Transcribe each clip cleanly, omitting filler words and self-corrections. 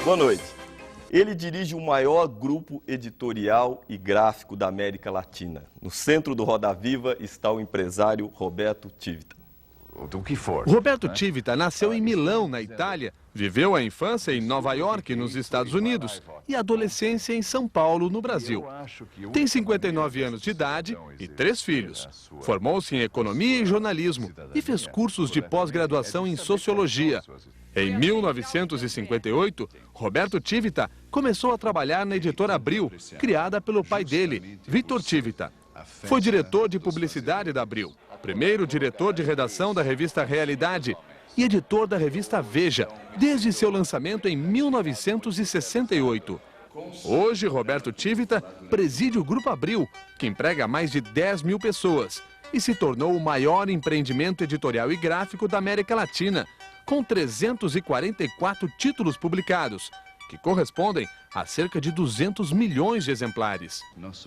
Boa noite. Ele dirige o maior grupo editorial e gráfico da América Latina. No centro do Roda Viva está o empresário Roberto Tivita. Roberto Tivita nasceu em Milão, na Itália, viveu a infância em Nova York, nos Estados Unidos, e a adolescência em São Paulo, no Brasil. Tem 59 anos de idade e 3 filhos. Formou-se em economia e jornalismo e fez cursos de pós-graduação em sociologia. Em 1958, Roberto Tivita começou a trabalhar na editora Abril, criada pelo pai dele, Victor Tivita. Foi diretor de publicidade da Abril, primeiro diretor de redação da revista Realidade e editor da revista Veja, desde seu lançamento em 1968. Hoje, Roberto Tivita preside o Grupo Abril, que emprega mais de 10 mil pessoas e se tornou o maior empreendimento editorial e gráfico da América Latina, com 344 títulos publicados, que correspondem a cerca de 200 milhões de exemplares.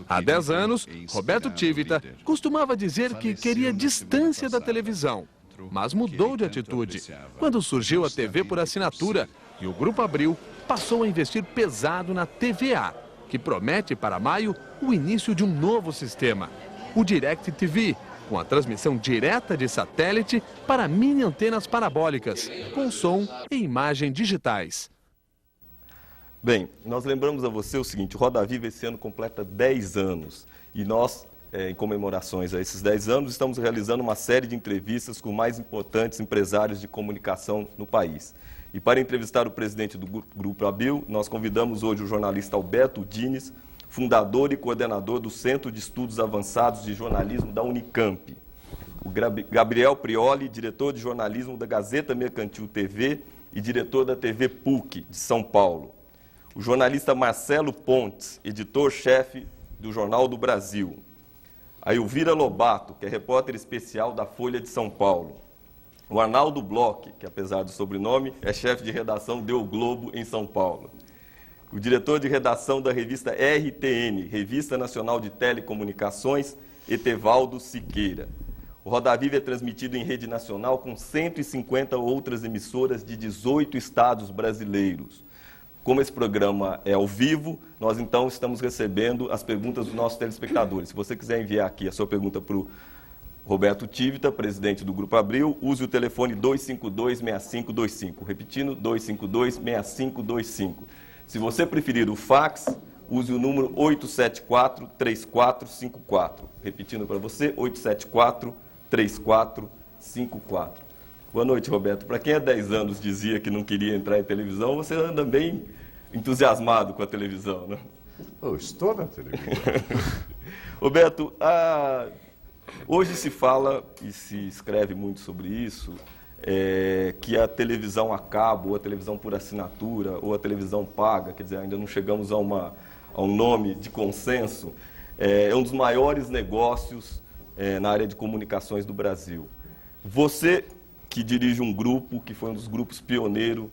Há 10 anos, Roberto Tivita costumava dizer que queria distância da televisão, mas mudou de atitude quando surgiu a TV por assinatura e o Grupo Abril passou a investir pesado na TVA, que promete para maio o início de um novo sistema, o DirecTV, com a transmissão direta de satélite para mini antenas parabólicas, com som e imagem digitais. Bem, nós lembramos a você o seguinte: o Roda Viva esse ano completa 10 anos e nós, em comemorações a esses 10 anos, estamos realizando uma série de entrevistas com os mais importantes empresários de comunicação no país. E para entrevistar o presidente do Grupo Abril, nós convidamos hoje o jornalista Alberto Diniz, fundador e coordenador do Centro de Estudos Avançados de Jornalismo da Unicamp. O Gabriel Prioli, diretor de jornalismo da Gazeta Mercantil TV e diretor da TV PUC de São Paulo. O jornalista Marcelo Pontes, editor-chefe do Jornal do Brasil. A Elvira Lobato, que é repórter especial da Folha de São Paulo. O Arnaldo Bloch, que apesar do sobrenome, é chefe de redação do O Globo em São Paulo. O diretor de redação da revista RTN, Revista Nacional de Telecomunicações, Etevaldo Siqueira. O Roda Viva é transmitido em rede nacional com 150 outras emissoras de 18 estados brasileiros. Como esse programa é ao vivo, nós então estamos recebendo as perguntas dos nossos telespectadores. Se você quiser enviar aqui a sua pergunta para o Roberto Tivita, presidente do Grupo Abril, use o telefone 252-6525. Repetindo, 252-6525. Se você preferir o fax, use o número 874-3454. Repetindo para você, 874-3454. Boa noite, Roberto. Para quem há 10 anos dizia que não queria entrar em televisão, você anda bem entusiasmado com a televisão, né? Eu estou na televisão. Roberto, hoje se fala e se escreve muito sobre isso, que a televisão a cabo, ou a televisão por assinatura, ou a televisão paga, quer dizer, ainda não chegamos a um nome de consenso, é um dos maiores negócios na área de comunicações do Brasil. Você que dirige um grupo, que foi um dos grupos pioneiros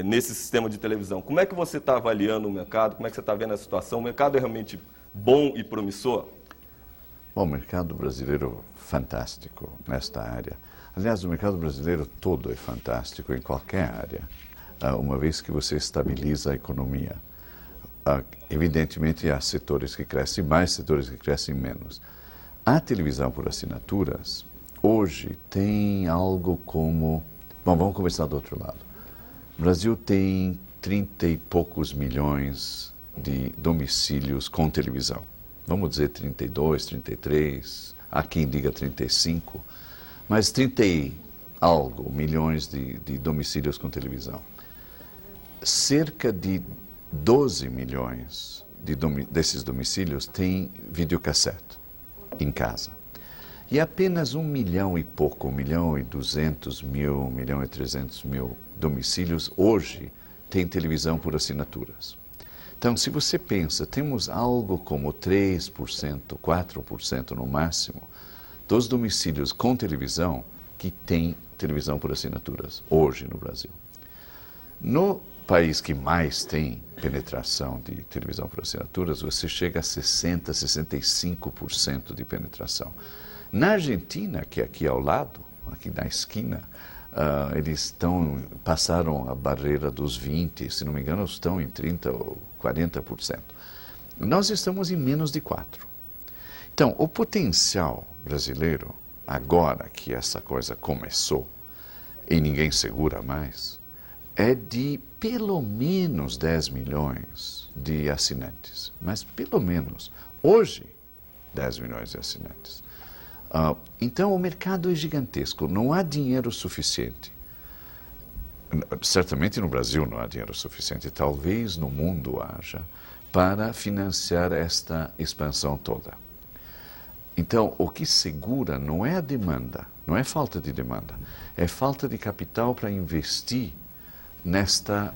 nesse sistema de televisão, como é que você está avaliando o mercado? Como é que você está vendo a situação? O mercado é realmente bom e promissor? Bom, o mercado brasileiro fantástico nesta área. Aliás, o mercado brasileiro todo é fantástico em qualquer área, uma vez que você estabiliza a economia. Evidentemente, há setores que crescem mais, setores que crescem menos. A televisão por assinaturas, hoje, tem algo como... Bom, vamos começar do outro lado. O Brasil tem 30 e poucos milhões de domicílios com televisão. Vamos dizer 32, 33, há quem diga 35, mas 30 e algo milhões de domicílios com televisão. Cerca de 12 milhões desses domicílios têm videocassete em casa. E apenas 1 milhão e pouco, 1.200.000, 1.300.000 domicílios hoje têm televisão por assinaturas. Então, se você pensa, temos algo como 3%, 4% no máximo, dos domicílios com televisão que têm televisão por assinaturas, hoje no Brasil. No país que mais tem penetração de televisão por assinaturas, você chega a 60%, 65% de penetração. Na Argentina, que é aqui ao lado, aqui na esquina, Eles passaram a barreira dos 20%, se não me engano, estão em 30% ou 40%. Nós estamos em menos de 4%. Então, o potencial brasileiro, agora que essa coisa começou, e ninguém segura mais, é de pelo menos 10 milhões de assinantes. Mas pelo menos, hoje, 10 milhões de assinantes. Então, o mercado é gigantesco, não há dinheiro suficiente. Certamente no Brasil não há dinheiro suficiente, talvez no mundo haja, para financiar esta expansão toda. Então, o que segura não é a demanda, não é falta de demanda, é falta de capital para investir nesta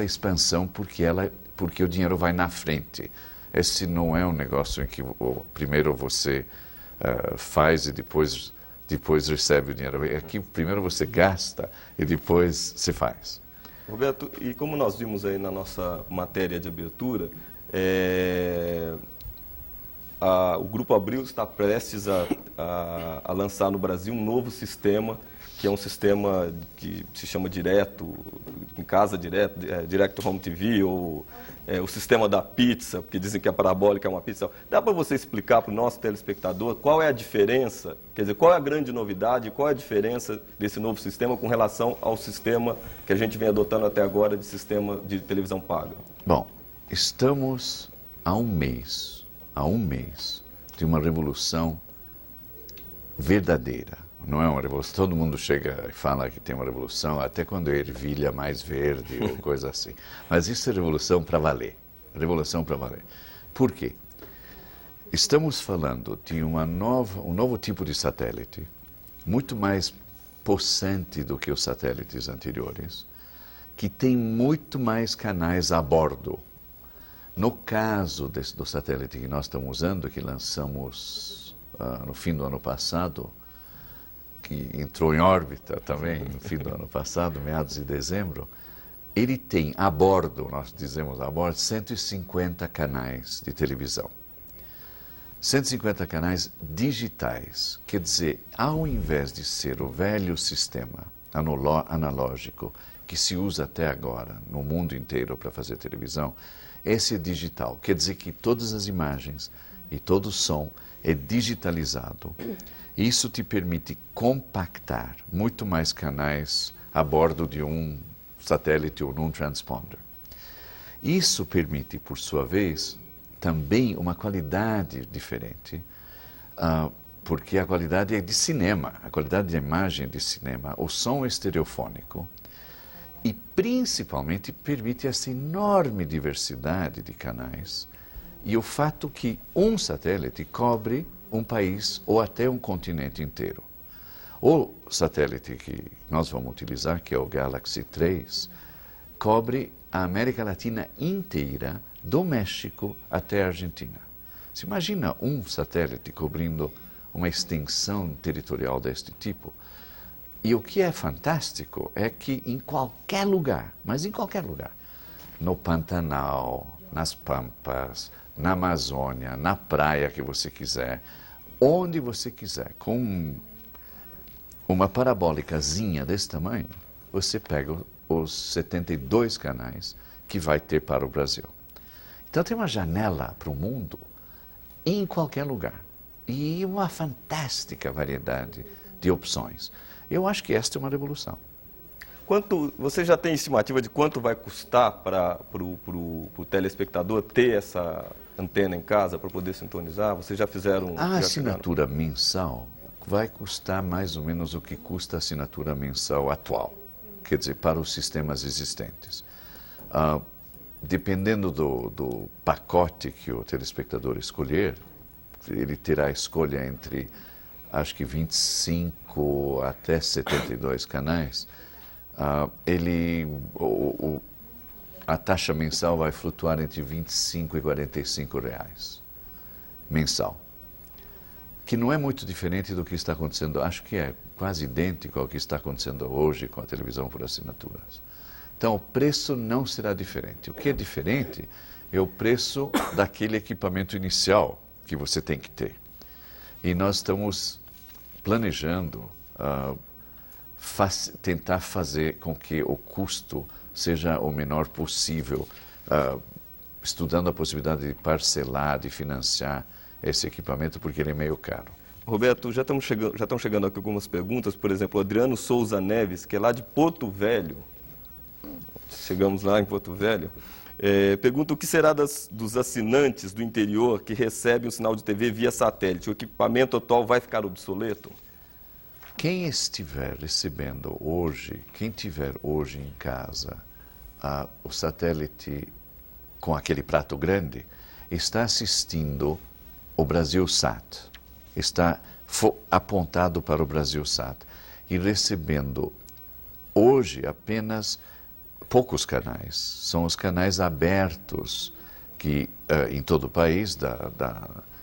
expansão, porque o dinheiro vai na frente. Esse não é um negócio em que primeiro você faz e depois recebe o dinheiro. Aqui primeiro você gasta e depois se faz. Roberto, e como nós vimos aí na nossa matéria de abertura, o Grupo Abril está prestes a lançar no Brasil um novo sistema, que é um sistema que se chama em casa direto, Direct Home TV, ou o sistema da pizza, porque dizem que a parabólica é uma pizza. Dá para você explicar para o nosso telespectador qual é a diferença, quer dizer, qual é a grande novidade, qual é a diferença desse novo sistema com relação ao sistema que a gente vem adotando até agora de sistema de televisão paga? Bom, estamos há um mês de uma revolução verdadeira. Não é uma revolução, todo mundo chega e fala que tem uma revolução, até quando é ervilha mais verde ou coisa assim. Mas isso é revolução para valer, revolução para valer. Por quê? Estamos falando de um novo tipo de satélite, muito mais possante do que os satélites anteriores, que tem muito mais canais a bordo. No caso do satélite que nós estamos usando, que lançamos no fim do ano passado, que entrou em órbita também no fim do ano passado, meados de dezembro, ele tem a bordo, nós dizemos a bordo, 150 canais de televisão. 150 canais digitais, quer dizer, ao invés de ser o velho sistema analógico que se usa até agora no mundo inteiro para fazer televisão, esse é digital, quer dizer que todas as imagens e todo o som é digitalizado. Isso te permite compactar muito mais canais a bordo de um satélite ou num transponder. Isso permite, por sua vez, também uma qualidade diferente, porque a qualidade é de cinema, a qualidade de imagem é de cinema, o som é estereofônico e, principalmente, permite essa enorme diversidade de canais e o fato que um satélite cobre um país ou até um continente inteiro. O satélite que nós vamos utilizar, que é o Galaxy 3, cobre a América Latina inteira, do México até a Argentina. Se imagina um satélite cobrindo uma extensão territorial deste tipo. E o que é fantástico é que em qualquer lugar, mas em qualquer lugar, no Pantanal, nas Pampas, na Amazônia, na praia que você quiser, onde você quiser, com uma parabólicazinha desse tamanho, você pega os 72 canais que vai ter para o Brasil. Então tem uma janela para o mundo em qualquer lugar e uma fantástica variedade de opções. Eu acho que esta é uma revolução. Você já tem estimativa de quanto vai custar para o telespectador ter essa antena em casa para poder sintonizar? Vocês já fizeram? A assinatura mensal vai custar mais ou menos o que custa a assinatura mensal atual, quer dizer, para os sistemas existentes. Dependendo do pacote que o telespectador escolher, ele terá a escolha entre, acho que 25 até 72 canais, a taxa mensal vai flutuar entre 25 e 45 reais mensal, que não é muito diferente do que está acontecendo, acho que é quase idêntico ao que está acontecendo hoje com a televisão por assinaturas. Então, o preço não será diferente. O que é diferente é o preço daquele equipamento inicial que você tem que ter. E nós estamos planejando tentar fazer com que o custo seja o menor possível, estudando a possibilidade de parcelar, de financiar esse equipamento, porque ele é meio caro. Roberto, já estão chegando aqui algumas perguntas. Por exemplo, o Adriano Souza Neves, que é lá de Porto Velho. Chegamos lá em Porto Velho. Pergunta o que será dos assinantes do interior que recebem o sinal de TV via satélite. O equipamento atual vai ficar obsoleto? Quem estiver recebendo hoje, quem tiver hoje em casa o satélite com aquele prato grande, está assistindo o Brasilsat, está apontado para o Brasilsat e recebendo hoje apenas poucos canais. São os canais abertos que em todo o país,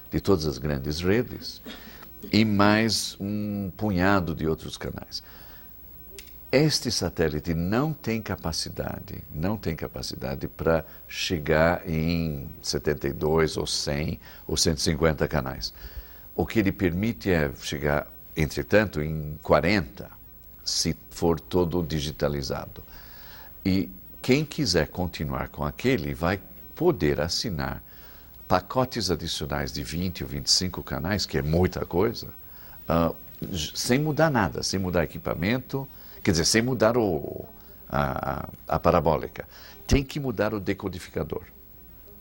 de todas as grandes redes, e mais um punhado de outros canais. Este satélite não tem capacidade para chegar em 72 ou 100 ou 150 canais. O que ele permite é chegar, entretanto, em 40, se for todo digitalizado. E quem quiser continuar com aquele vai poder assinar pacotes adicionais de 20 ou 25 canais, que é muita coisa, sem mudar nada, sem mudar equipamento, quer dizer, sem mudar a parabólica. Tem que mudar o decodificador,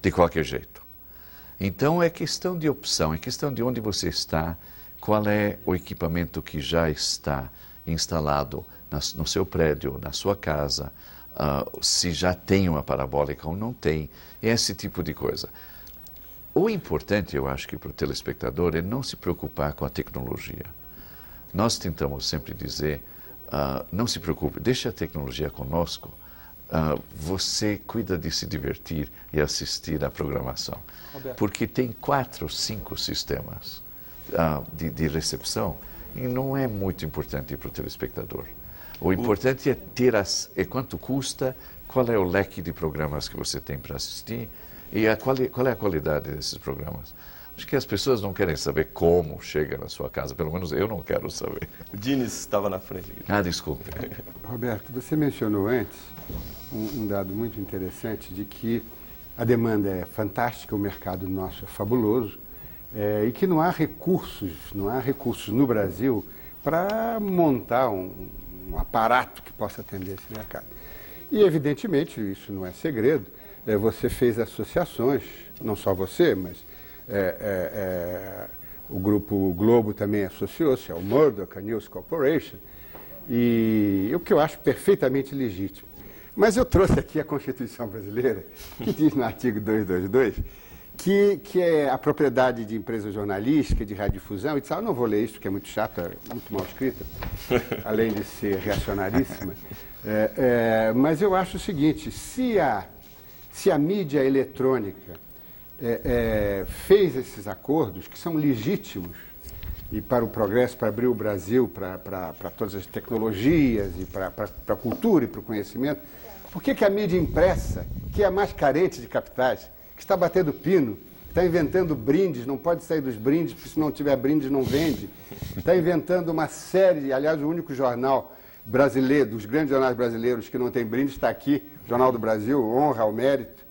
de qualquer jeito. Então é questão de opção, é questão de onde você está, qual é o equipamento que já está instalado no seu prédio, na sua casa, se já tem uma parabólica ou não tem, esse tipo de coisa. O importante, eu acho que para o telespectador, é não se preocupar com a tecnologia. Nós tentamos sempre dizer, não se preocupe, deixe a tecnologia conosco, você cuida de se divertir e assistir à programação. Roberto. Porque tem 4 ou 5 sistemas de recepção e não é muito importante para o telespectador. O importante é ter quanto custa, qual é o leque de programas que você tem para assistir e qual é a qualidade desses programas. Acho que as pessoas não querem saber como chega na sua casa, pelo menos eu não quero saber. O Diniz estava na frente. Desculpe. Roberto, você mencionou antes um dado muito interessante de que a demanda é fantástica, o mercado nosso é fabuloso, e que não há recursos no Brasil para montar um aparato que possa atender esse mercado. E, evidentemente, isso não é segredo, você fez associações, não só você, mas o Grupo Globo também associou-se ao Murdoch, a News Corporation, e o que eu acho perfeitamente legítimo. Mas eu trouxe aqui a Constituição Brasileira, que diz no artigo 222, que é a propriedade de empresa jornalística, de radiodifusão, e tal. Eu não vou ler isso, porque é muito chato, é muito mal escrita, além de ser reacionaríssima. Mas eu acho o seguinte, se a mídia eletrônica fez esses acordos, que são legítimos, e para o progresso, para abrir o Brasil, para todas as tecnologias, e para a cultura e para o conhecimento, por que a mídia impressa, que é a mais carente de capitais, que está batendo pino, está inventando brindes, não pode sair dos brindes, porque se não tiver brindes não vende, está inventando uma série, aliás, o único jornal brasileiro, dos grandes jornais brasileiros que não tem brindes, está aqui, Jornal do Brasil, honra ao mérito.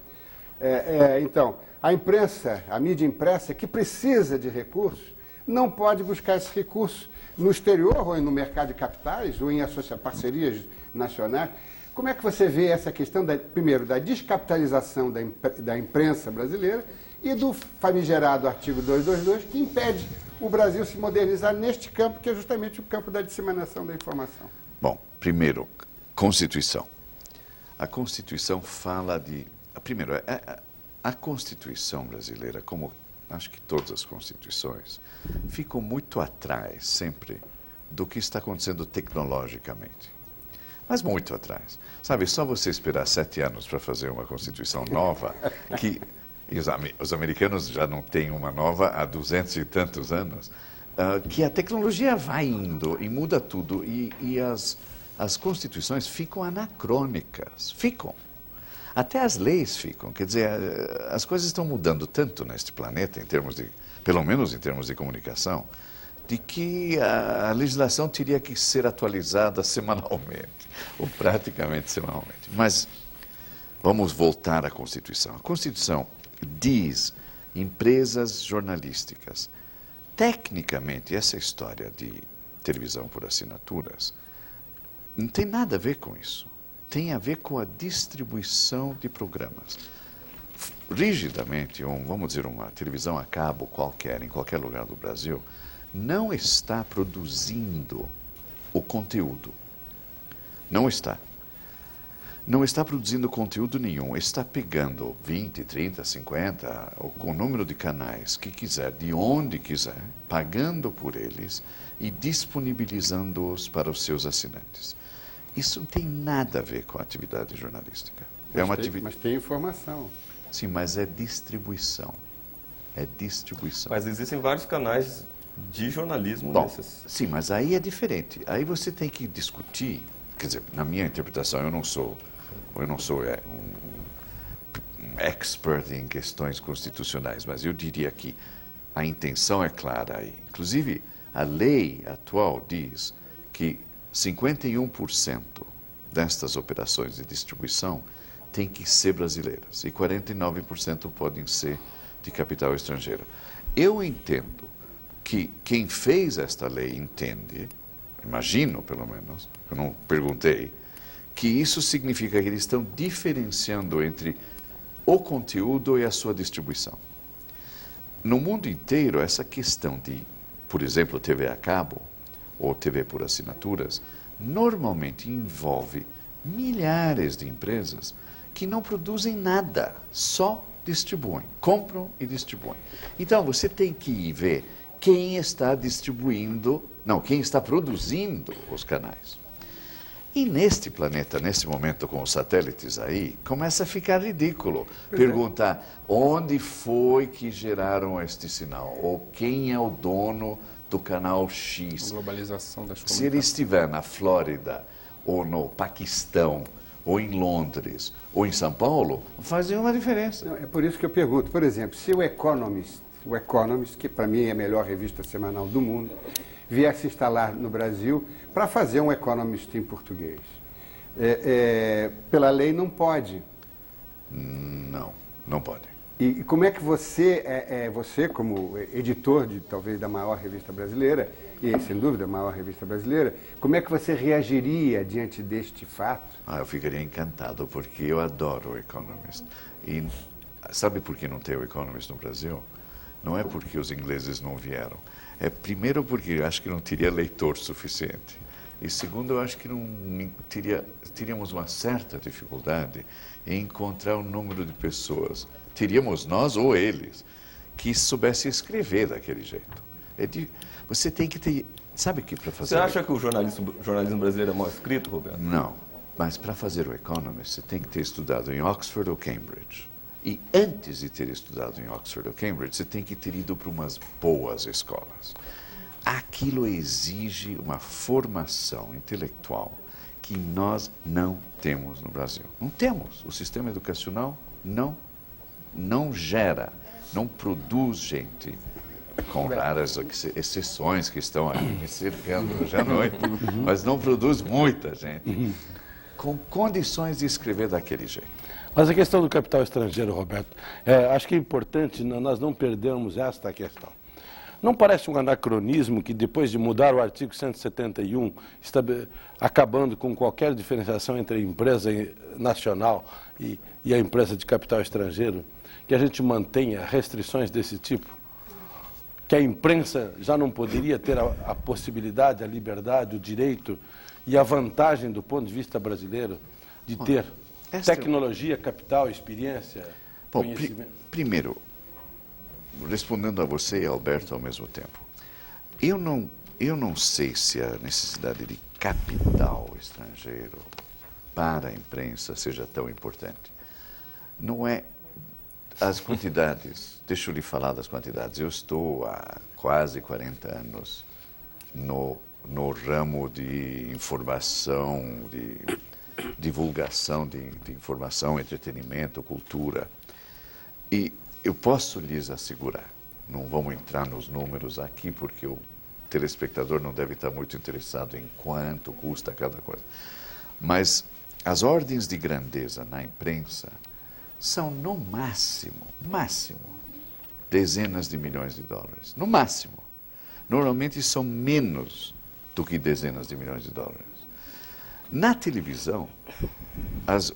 Então, a imprensa, a mídia impressa, que precisa de recursos, não pode buscar esses recursos no exterior, ou no mercado de capitais, ou em parcerias nacionais. Como é que você vê essa questão, primeiro, da descapitalização da imprensa brasileira e do famigerado artigo 222, que impede o Brasil se modernizar neste campo, que é justamente o campo da disseminação da informação? Bom, primeiro, Constituição. A Constituição fala de... Primeiro, a Constituição brasileira, como acho que todas as Constituições, ficam muito atrás, sempre, do que está acontecendo tecnologicamente. Mas muito atrás. Sabe, só você esperar 7 anos para fazer uma Constituição nova, e os americanos já não têm uma nova há 200 e tantos anos, que a tecnologia vai indo e muda tudo, e as Constituições ficam anacrônicas, ficam. Até as leis ficam, quer dizer, as coisas estão mudando tanto neste planeta, pelo menos em termos de comunicação, de que a legislação teria que ser atualizada semanalmente, ou praticamente semanalmente. Mas vamos voltar à Constituição. A Constituição diz empresas jornalísticas. Tecnicamente, essa história de televisão por assinaturas não tem nada a ver com isso. Tem a ver com a distribuição de programas. Rigidamente, vamos dizer, uma televisão a cabo qualquer, em qualquer lugar do Brasil, não está produzindo o conteúdo. Não está. Não está produzindo conteúdo nenhum. Está pegando 20, 30, 50, o número de canais que quiser, de onde quiser, pagando por eles e disponibilizando-os para os seus assinantes. Isso não tem nada a ver com a atividade jornalística. Mas tem informação. Sim, mas é distribuição. É distribuição. Mas existem vários canais de jornalismo nesses. Sim, mas aí é diferente. Aí você tem que discutir, quer dizer, na minha interpretação, eu não sou um expert em questões constitucionais, mas eu diria que a intenção é clara aí. Inclusive, a lei atual diz que 51% destas operações de distribuição têm que ser brasileiras e 49% podem ser de capital estrangeiro. Eu entendo que quem fez esta lei entende, imagino pelo menos, eu não perguntei, que isso significa que eles estão diferenciando entre o conteúdo e a sua distribuição. No mundo inteiro, essa questão de, por exemplo, TV a cabo ou TV por assinaturas, normalmente envolve milhares de empresas que não produzem nada, só distribuem, compram e distribuem. Então, você tem que ir ver quem está quem está produzindo os canais. E neste planeta, nesse momento com os satélites aí, começa a ficar ridículo perguntar onde foi que geraram este sinal, ou quem é o dono do canal X. A globalização das comunicações. Se ele estiver na Flórida, ou no Paquistão, ou em Londres, ou em São Paulo, não faz nenhuma diferença. Não, é por isso que eu pergunto, por exemplo, se o Economist, que para mim é a melhor revista semanal do mundo, vier se instalar no Brasil para fazer um Economist em português. Pela lei não pode. Não pode. E como é que você como editor talvez da maior revista brasileira, e sem dúvida a maior revista brasileira, como é que você reagiria diante deste fato? Eu ficaria encantado, porque eu adoro o Economist. E sabe por que não tem o Economist no Brasil? Não é porque os ingleses não vieram. É primeiro porque eu acho que não teria leitor suficiente. E segundo, eu acho que teríamos uma certa dificuldade em encontrar um número de pessoas, teríamos nós ou eles, que soubessem escrever daquele jeito. Você tem que ter... Sabe que para fazer... Você acha que o jornalismo brasileiro é mal escrito, Roberto? Não. Mas para fazer o Economist, você tem que ter estudado em Oxford ou Cambridge. E antes de ter estudado em Oxford ou Cambridge, você tem que ter ido para umas boas escolas. Aquilo exige uma formação intelectual que nós não temos no Brasil. Não temos. O sistema educacional não gera, não produz gente, com raras exceções que estão aí me cercando hoje à noite, mas não produz muita gente com condições de escrever daquele jeito. Mas a questão do capital estrangeiro, Roberto, acho que é importante nós não perdermos esta questão. Não parece um anacronismo que depois de mudar o artigo 171, acabando com qualquer diferenciação entre a empresa nacional e a empresa de capital estrangeiro, que a gente mantenha restrições desse tipo? Que a imprensa já não poderia ter a possibilidade, a liberdade, o direito e a vantagem do ponto de vista brasileiro de ter tecnologia, capital, experiência, conhecimento? Primeiro, respondendo a você e a Alberto ao mesmo tempo, eu não sei se a necessidade de capital estrangeiro para a imprensa seja tão importante. Não é as quantidades, deixa eu lhe falar das quantidades. Eu estou há quase 40 anos no ramo de informação, de divulgação de informação, entretenimento, cultura. E eu posso lhes assegurar, não vamos entrar nos números aqui porque eu telespectador não deve estar muito interessado em quanto custa cada coisa. Mas as ordens de grandeza na imprensa são, no máximo, dezenas de milhões de dólares. No máximo. Normalmente são menos do que dezenas de milhões de dólares. Na televisão,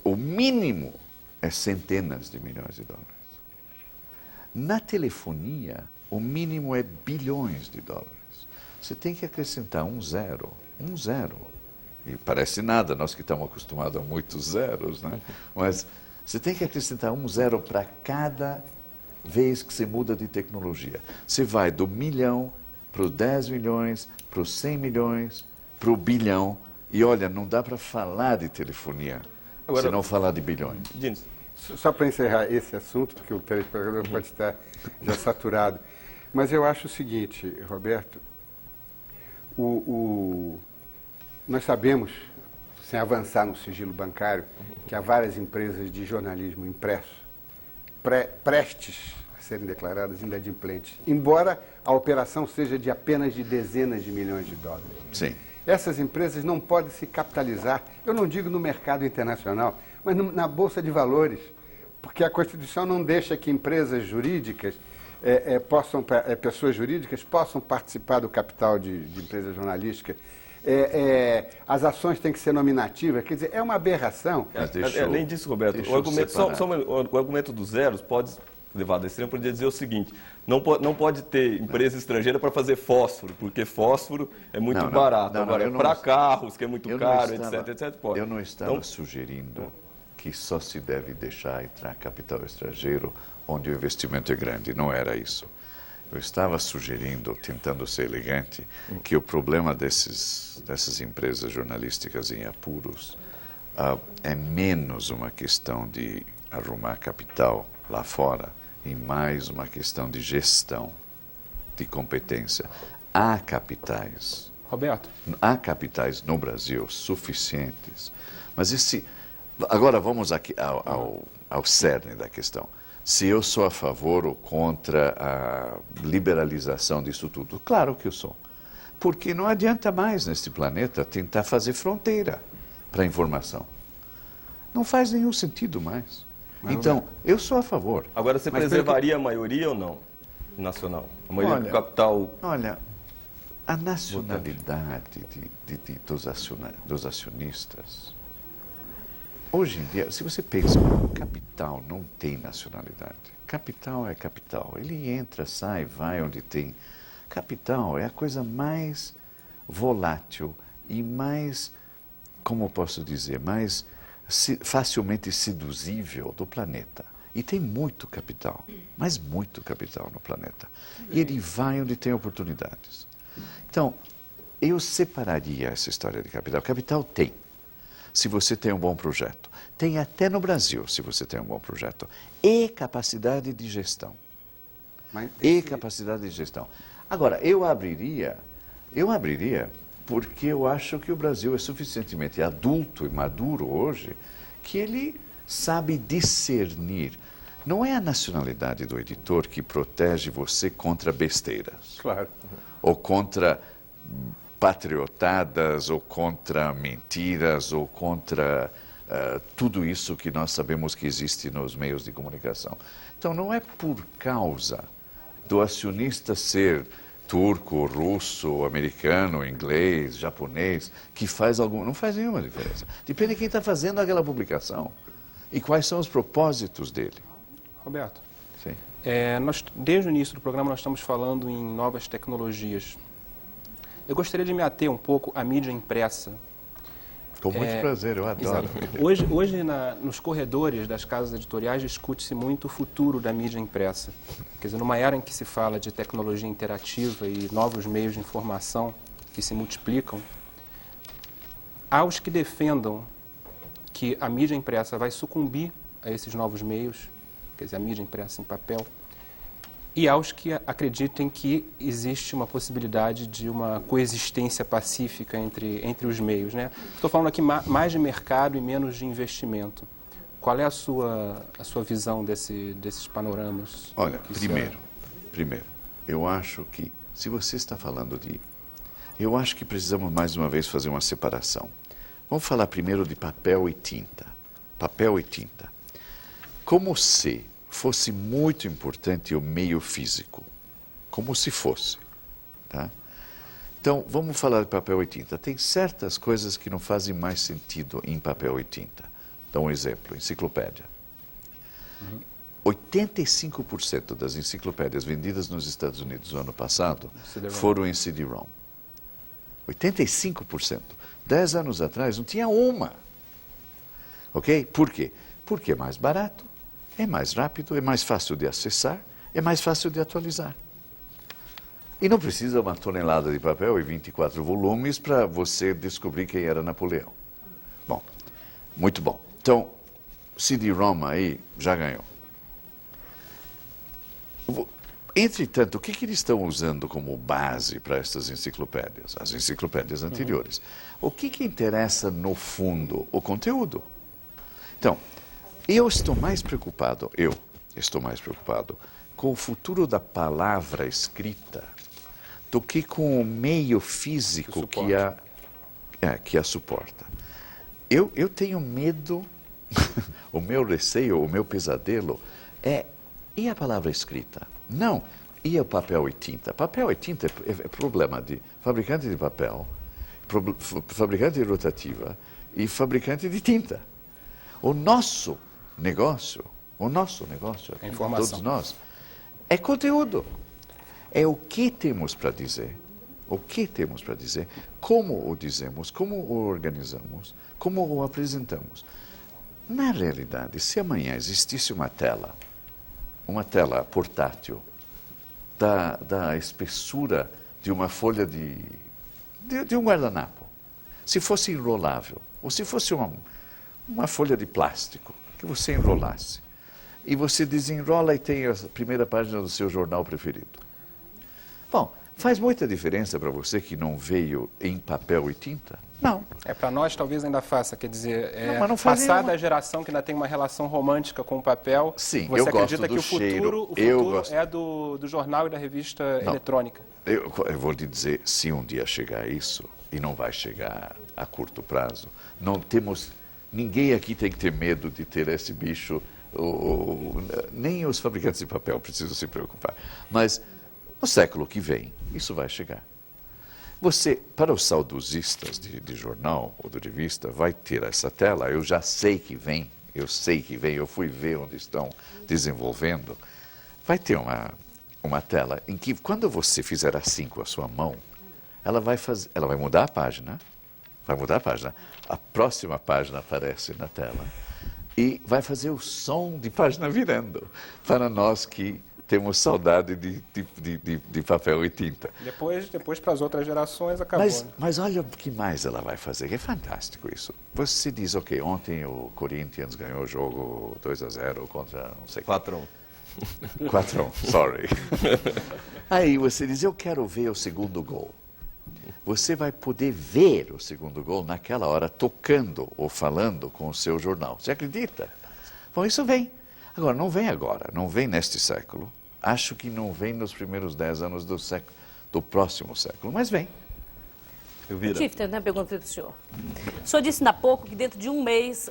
o mínimo é centenas de milhões de dólares. Na telefonia, o mínimo é bilhões de dólares. Você tem que acrescentar um zero. E parece nada, nós que estamos acostumados a muitos zeros, né? Mas você tem que acrescentar um zero para cada vez que você muda de tecnologia. Você vai do milhão para os 10 milhões, para os 100 milhões, para o bilhão. E olha, não dá para falar de telefonia se não falar de bilhões. Só para encerrar esse assunto, porque o telespectador pode estar já saturado. Mas eu acho o seguinte, Roberto, nós sabemos, sem avançar no sigilo bancário, que há várias empresas de jornalismo impresso prestes a serem declaradas inadimplentes, embora a operação seja de apenas de dezenas de milhões de dólares. Sim. Essas empresas não podem se capitalizar, eu não digo no mercado internacional, mas na Bolsa de Valores, porque a Constituição não deixa que empresas jurídicas pessoas jurídicas possam participar do capital de empresa jornalística. As ações têm que ser nominativas, quer dizer, é uma aberração. Além disso, Roberto, o argumento dos zeros pode, levado a extremo, poderia dizer o seguinte: não pode ter empresa estrangeira para fazer fósforo, porque fósforo é muito barato. Agora, para carros, que é muito caro, etc, pode. Eu não estava sugerindo que só se deve deixar entrar capital estrangeiro onde o investimento é grande. Não era isso. Eu estava sugerindo, tentando ser elegante, que o problema dessas empresas jornalísticas em apuros é menos uma questão de arrumar capital lá fora e mais uma questão de gestão, de competência. Há capitais. Roberto. Há capitais no Brasil suficientes. Mas agora vamos aqui ao cerne da questão. Se eu sou a favor ou contra a liberalização disso tudo? Claro que eu sou. Porque não adianta mais neste planeta tentar fazer fronteira para a informação. Não faz nenhum sentido mais. Então, eu sou a favor. Agora, você preservaria a maioria ou não? Nacional? A maioria do capital... Olha, a nacionalidade dos acionistas... Hoje em dia, se você pensa, capital não tem nacionalidade. Capital é capital. Ele entra, sai, vai onde tem. Capital é a coisa mais volátil e mais, como eu posso dizer, mais facilmente seduzível do planeta. E tem muito capital, mas muito capital no planeta. E ele vai onde tem oportunidades. Então, eu separaria essa história de capital. Capital tem. Se você tem um bom projeto. Tem até no Brasil, se você tem um bom projeto. E capacidade de gestão. Capacidade de gestão. Agora, eu abriria porque eu acho que o Brasil é suficientemente adulto e maduro hoje que ele sabe discernir. Não é a nacionalidade do editor que protege você contra besteiras. Claro. Ou contra patriotadas, ou contra mentiras, ou contra tudo isso que nós sabemos que existe nos meios de comunicação. Então, não é por causa do acionista ser turco, russo, americano, inglês, japonês, que faz não faz nenhuma diferença. Depende de quem está fazendo aquela publicação e quais são os propósitos dele. Roberto, sim. Desde o início do programa nós estamos falando em novas tecnologias. Eu gostaria de me ater um pouco à mídia impressa. Com muito prazer, eu adoro. Hoje nos corredores das casas editoriais discute-se muito o futuro da mídia impressa. Quer dizer, numa era em que se fala de tecnologia interativa e novos meios de informação que se multiplicam, há os que defendam que a mídia impressa vai sucumbir a esses novos meios, quer dizer, a mídia impressa em papel, e há os que acreditem que existe uma possibilidade de uma coexistência pacífica entre os meios, né? Estou falando aqui mais de mercado e menos de investimento. Qual é a sua visão desses panoramas? Olha, primeiro, eu acho que se você está falando de eu acho que precisamos mais uma vez fazer uma separação. Vamos falar primeiro de papel e tinta. Papel e tinta. Como se fosse muito importante o meio físico. Como se fosse. Tá? Então, vamos falar de papel e tinta. Tem certas coisas que não fazem mais sentido em papel e tinta. Dá um exemplo, enciclopédia. 85% das enciclopédias vendidas nos Estados Unidos no ano passado foram em CD-ROM. 85%. 10 anos atrás não tinha uma. Ok? Por quê? Porque é mais barato, é mais rápido, é mais fácil de acessar, é mais fácil de atualizar. E não precisa uma tonelada de papel e 24 volumes para você descobrir quem era Napoleão. Bom, muito bom. Então, CD-ROM aí já ganhou. Entretanto, o que eles estão usando como base para essas enciclopédias? As enciclopédias anteriores. O que interessa no fundo? O conteúdo. Então, eu estou mais preocupado com o futuro da palavra escrita do que com o meio físico que a suporta. Eu tenho medo, o meu receio, o meu pesadelo é, e a palavra escrita? Não, e o papel e tinta? Papel e tinta é problema de fabricante de papel, fabricante de rotativa e fabricante de tinta. O nosso negócio, todos nós, é conteúdo. É o que temos para dizer, como o dizemos, como o organizamos, como o apresentamos. Na realidade, se amanhã existisse uma tela portátil, da espessura de uma folha de um guardanapo, se fosse enrolável, ou se fosse uma folha de plástico, que você enrolasse, e você desenrola e tem a primeira página do seu jornal preferido. Bom, faz muita diferença para você que não veio em papel e tinta? Não. Para nós talvez ainda faça, quer dizer, não faz passada nenhuma. A geração que ainda tem uma relação romântica com o papel, sim, você eu acredita gosto que do o futuro, cheiro, é do jornal e da revista eletrônica? Eu vou lhe dizer, se um dia chegar isso, e não vai chegar a curto prazo, ninguém aqui tem que ter medo de ter esse bicho, nem os fabricantes de papel precisam se preocupar. Mas no século que vem, isso vai chegar. Você, para os saudosistas de jornal ou de revista, vai ter essa tela, eu já sei que vem, eu fui ver onde estão desenvolvendo. Vai ter uma tela em que, quando você fizer assim com a sua mão, ela vai mudar a página, a próxima página aparece na tela e vai fazer o som de página virando, para nós que temos saudade de papel e tinta. Depois para as outras gerações, acabou. Mas olha o que mais ela vai fazer, é fantástico isso. Você diz, ok, ontem o Corinthians ganhou o jogo 2-0 contra, não sei... 4-1. 4-1, sorry. Aí você diz, eu quero ver o segundo gol. Você vai poder ver o segundo gol naquela hora, tocando ou falando com o seu jornal. Você acredita? Bom, isso vem. Agora, não vem neste século. Acho que não vem nos primeiros 10 anos do próximo século, mas vem. Tifter, uma pergunta para o senhor. O senhor disse há pouco que dentro de um mês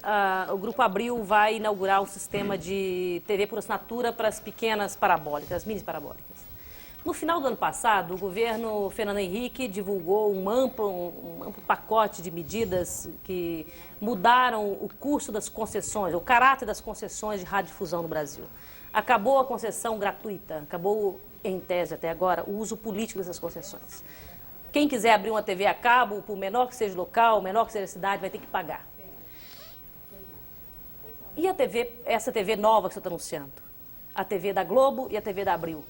o Grupo Abril vai inaugurar um sistema de TV por assinatura para as pequenas parabólicas, as mini parabólicas. No final do ano passado, o governo Fernando Henrique divulgou um amplo pacote de medidas que mudaram o curso das concessões, o caráter das concessões de radiodifusão no Brasil. Acabou a concessão gratuita, acabou, em tese até agora, o uso político dessas concessões. Quem quiser abrir uma TV a cabo, por menor que seja o local, menor que seja a cidade, vai ter que pagar. E essa TV nova que você está anunciando? A TV da Globo e a TV da Abril,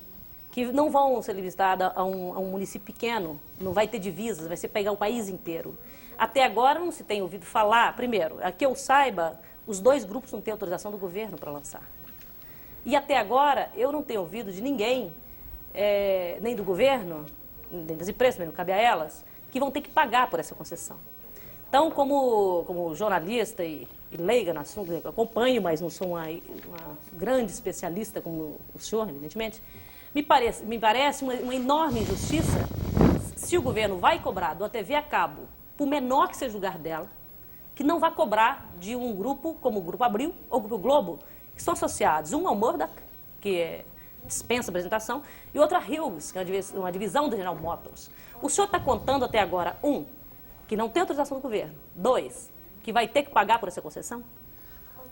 que não vão ser limitadas a um município pequeno, não vai ter divisas, vai ser pegar o país inteiro. Até agora não se tem ouvido falar, primeiro, a que eu saiba, os dois grupos não têm autorização do governo para lançar. E até agora eu não tenho ouvido de ninguém, nem do governo, nem das empresas, não cabe a elas, que vão ter que pagar por essa concessão. Então, como jornalista e leiga no assunto, eu acompanho, mas não sou uma grande especialista como o senhor, evidentemente, me parece uma enorme injustiça se o governo vai cobrar da TV a cabo, por menor que seja o lugar dela, que não vai cobrar de um grupo como o Grupo Abril ou o Grupo Globo, que são associados. Um ao Murdoch, que dispensa apresentação, e outro a Hughes, que é uma divisão da General Motors. O senhor está contando até agora, um, que não tem autorização do governo, dois, que vai ter que pagar por essa concessão?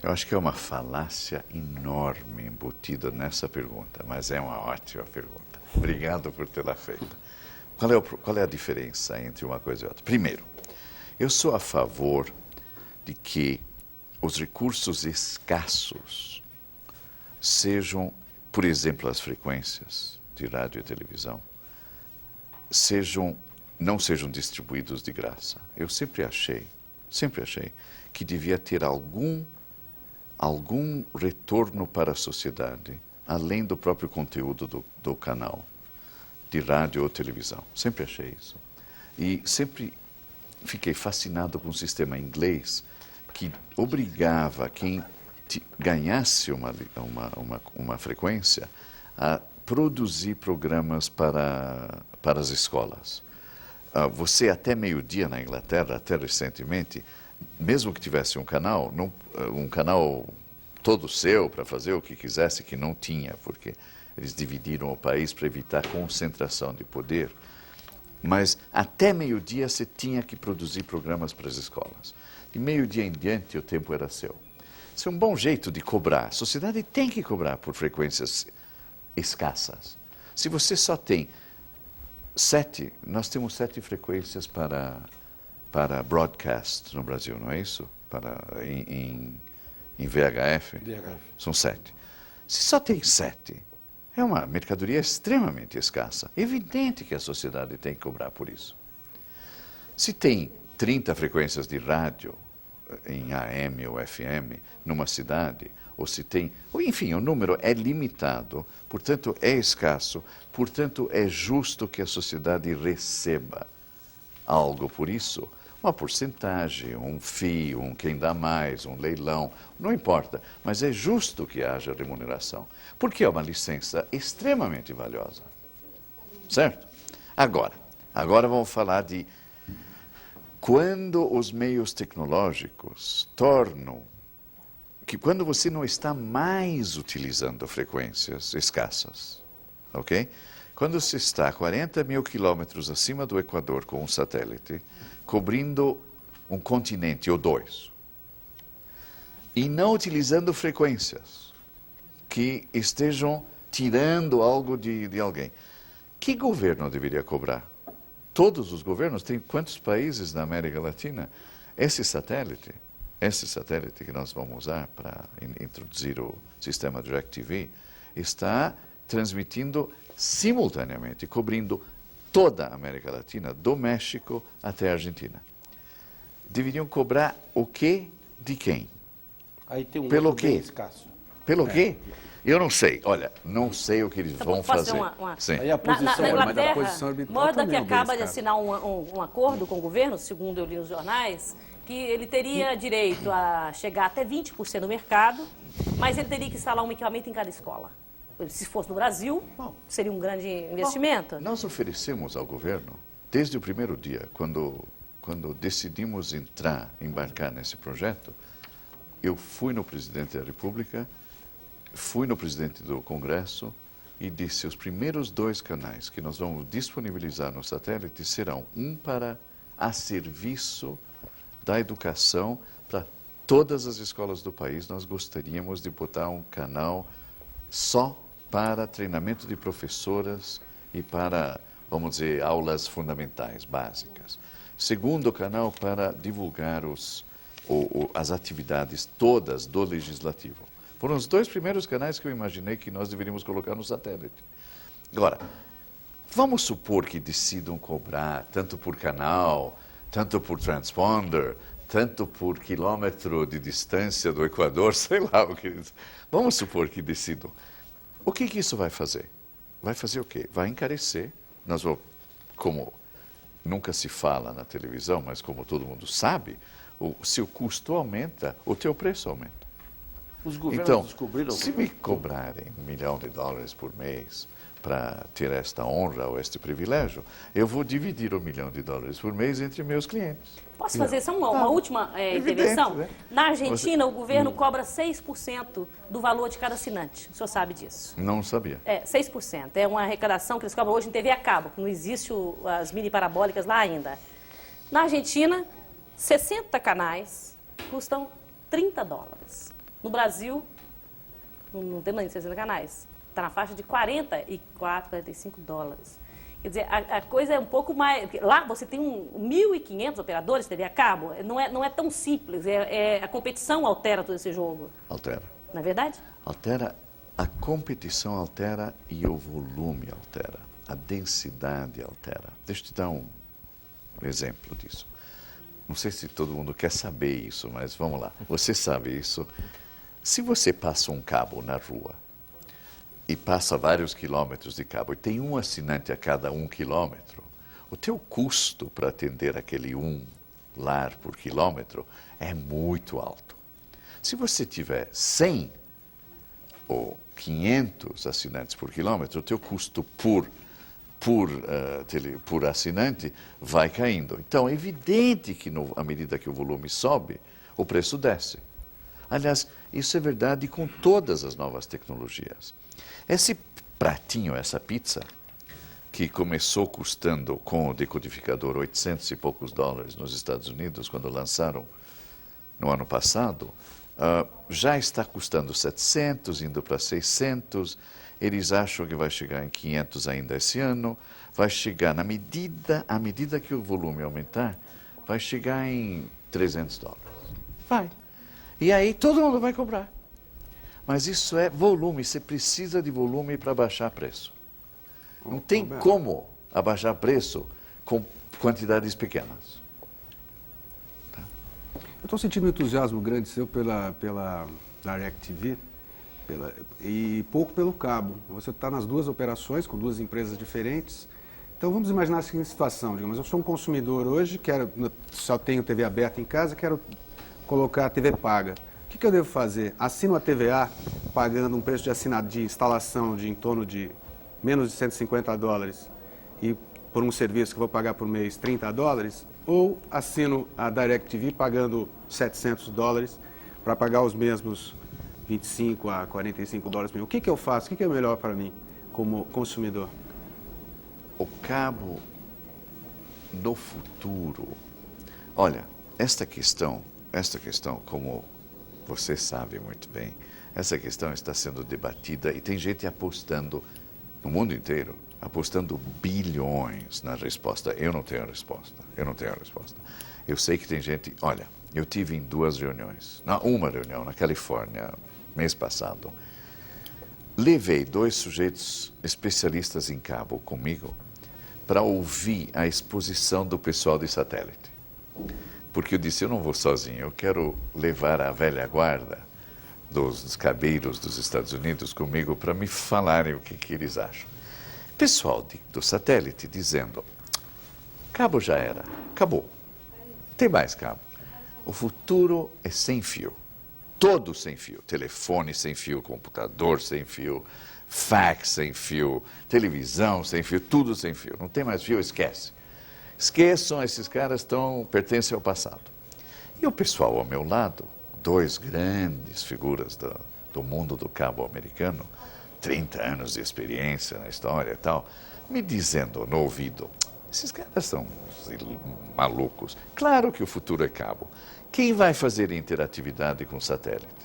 Eu acho que é uma falácia enorme embutida nessa pergunta, mas é uma ótima pergunta. Obrigado por tê-la feita. Qual é a diferença entre uma coisa e outra? Primeiro, eu sou a favor de que os recursos escassos sejam, por exemplo, as frequências de rádio e televisão, não sejam distribuídos de graça. Eu sempre achei que devia ter algum retorno para a sociedade, além do próprio conteúdo do canal de rádio ou televisão. Sempre achei isso. E sempre fiquei fascinado com o sistema inglês que obrigava quem ganhasse uma frequência a produzir programas para as escolas. Você até meio-dia na Inglaterra, até recentemente, mesmo que tivesse um canal todo seu para fazer o que quisesse, que não tinha, porque eles dividiram o país para evitar concentração de poder, mas até meio-dia você tinha que produzir programas para as escolas. De meio-dia em diante, o tempo era seu. Isso é um bom jeito de cobrar. A sociedade tem que cobrar por frequências escassas. Se você só tem nós temos 7 frequências para broadcast no Brasil, não é isso? Em VHF? São 7. Se só tem 7, é uma mercadoria extremamente escassa. É evidente que a sociedade tem que cobrar por isso. Se tem 30 frequências de rádio em AM ou FM numa cidade, enfim, o número é limitado, portanto é escasso, portanto é justo que a sociedade receba algo por isso. Uma porcentagem, um fee, quem dá mais, um leilão, não importa, mas é justo que haja remuneração, porque é uma licença extremamente valiosa, certo? Agora vamos falar de quando os meios tecnológicos quando você não está mais utilizando frequências escassas, ok? Quando você está a 40 mil quilômetros acima do Equador com um satélite, cobrindo um continente ou 2, e não utilizando frequências que estejam tirando algo de alguém, que governo deveria cobrar? Todos os governos, tem quantos países na América Latina? Esse satélite que nós vamos usar para introduzir o sistema DirecTV, está transmitindo simultaneamente, cobrindo toda a América Latina, do México até a Argentina. Deveriam cobrar o quê de quem? Aí tem Pelo quê? Bem escasso. Pelo quê? Eu não sei. Olha, não sei o que eles vão fazer. Sim. Aí a posição, na Inglaterra, Murdoch também é bem acaba de escasso. assinar um acordo com o governo, segundo eu li nos jornais, que ele teria direito a chegar até 20% do mercado, mas ele teria que instalar um equipamento em cada escola. Se fosse no Brasil, seria um grande investimento. Nós oferecemos ao governo, desde o primeiro dia, quando decidimos embarcar nesse projeto, eu fui no presidente da República, fui no presidente do Congresso e disse: os primeiros 2 canais que nós vamos disponibilizar no satélite serão a serviço da educação para todas as escolas do país. Nós gostaríamos de botar um canal só para treinamento de professoras e para, vamos dizer, aulas fundamentais, básicas. Segundo canal para divulgar as atividades todas do Legislativo. Foram os 2 primeiros canais que eu imaginei que nós deveríamos colocar no satélite. Agora, vamos supor que decidam cobrar tanto por canal, tanto por transponder, tanto por quilômetro de distância do Equador, sei lá o que eles... Vamos supor que decidam. O que isso vai fazer? Vai fazer o quê? Vai encarecer. Como nunca se fala na televisão, mas como todo mundo sabe, o seu custo aumenta, o teu preço aumenta. Os governos Então, descobriram... se me cobrarem $1 milhão por mês para ter esta honra ou este privilégio, eu vou dividir $1 milhão por mês entre meus clientes. Posso fazer só uma última intervenção? Né? Na Argentina, o governo cobra 6% do valor de cada assinante. O senhor sabe disso? Não sabia. 6%. É uma arrecadação que eles cobram hoje em TV a cabo, que não existe as mini parabólicas lá ainda. Na Argentina, 60 canais custam $30. No Brasil, não tem mais de 60 canais. Está na faixa de $44, $45. Quer dizer, a coisa é um pouco mais... Lá você tem 1.500 operadores de TV a cabo, não é tão simples, a competição altera todo esse jogo. Altera. Não é verdade? Altera, a competição altera e o volume altera, a densidade altera. Deixa eu te dar um exemplo disso. Não sei se todo mundo quer saber isso, mas vamos lá. Você sabe isso. Se você passa um cabo na rua e passa vários quilômetros de cabo e tem um assinante a cada 1 quilômetro, o teu custo para atender aquele lar por quilômetro é muito alto. Se você tiver 100 ou 500 assinantes por quilômetro, o teu custo por assinante vai caindo. Então, é evidente que à medida que o volume sobe, o preço desce. Aliás, isso é verdade com todas as novas tecnologias. Esse pratinho, essa pizza, que começou custando com o decodificador $800 e poucos nos Estados Unidos, quando lançaram no ano passado, já está custando 700, indo para 600. Eles acham que vai chegar em 500 ainda esse ano. Vai chegar, à medida que o volume aumentar, vai chegar em $300. Vai. E aí todo mundo vai comprar. Mas isso é volume, você precisa de volume para baixar preço. Não tem como abaixar preço com quantidades pequenas. Tá? Eu estou sentindo um entusiasmo grande seu pela DirecTV e pouco pelo cabo. Você está nas duas operações, com duas empresas diferentes. Então vamos imaginar a seguinte situação, digamos, eu sou um consumidor hoje, só tenho TV aberta em casa, quero colocar a TV paga. O que eu devo fazer? Assino a TVA pagando um preço de instalação de em torno de menos de $150 e por um serviço que eu vou pagar por mês $30, ou assino a DirecTV pagando $700 para pagar os mesmos $25 a $45 mil. O que eu faço? O que é melhor para mim como consumidor? O cabo do futuro. Olha, esta questão, como você sabe muito bem, essa questão está sendo debatida e tem gente apostando no mundo inteiro, apostando bilhões na resposta. Eu não tenho a resposta. Eu sei que tem gente... Olha, eu tive em uma reunião na Califórnia, mês passado. Levei 2 sujeitos especialistas em cabo comigo para ouvir a exposição do pessoal de satélite. Porque eu disse, eu não vou sozinho, eu quero levar a velha guarda dos cabeiros dos Estados Unidos comigo para me falarem o que eles acham. Pessoal do satélite dizendo, cabo já era, acabou, não tem mais cabo. O futuro é sem fio, todo sem fio, telefone sem fio, computador sem fio, fax sem fio, televisão sem fio, tudo sem fio, não tem mais fio, esquece. Esqueçam, esses caras pertencem ao passado. E o pessoal ao meu lado, 2 grandes figuras do mundo do cabo americano, 30 anos de experiência na história e tal, me dizendo no ouvido, esses caras são malucos. Claro que o futuro é cabo. Quem vai fazer interatividade com satélite?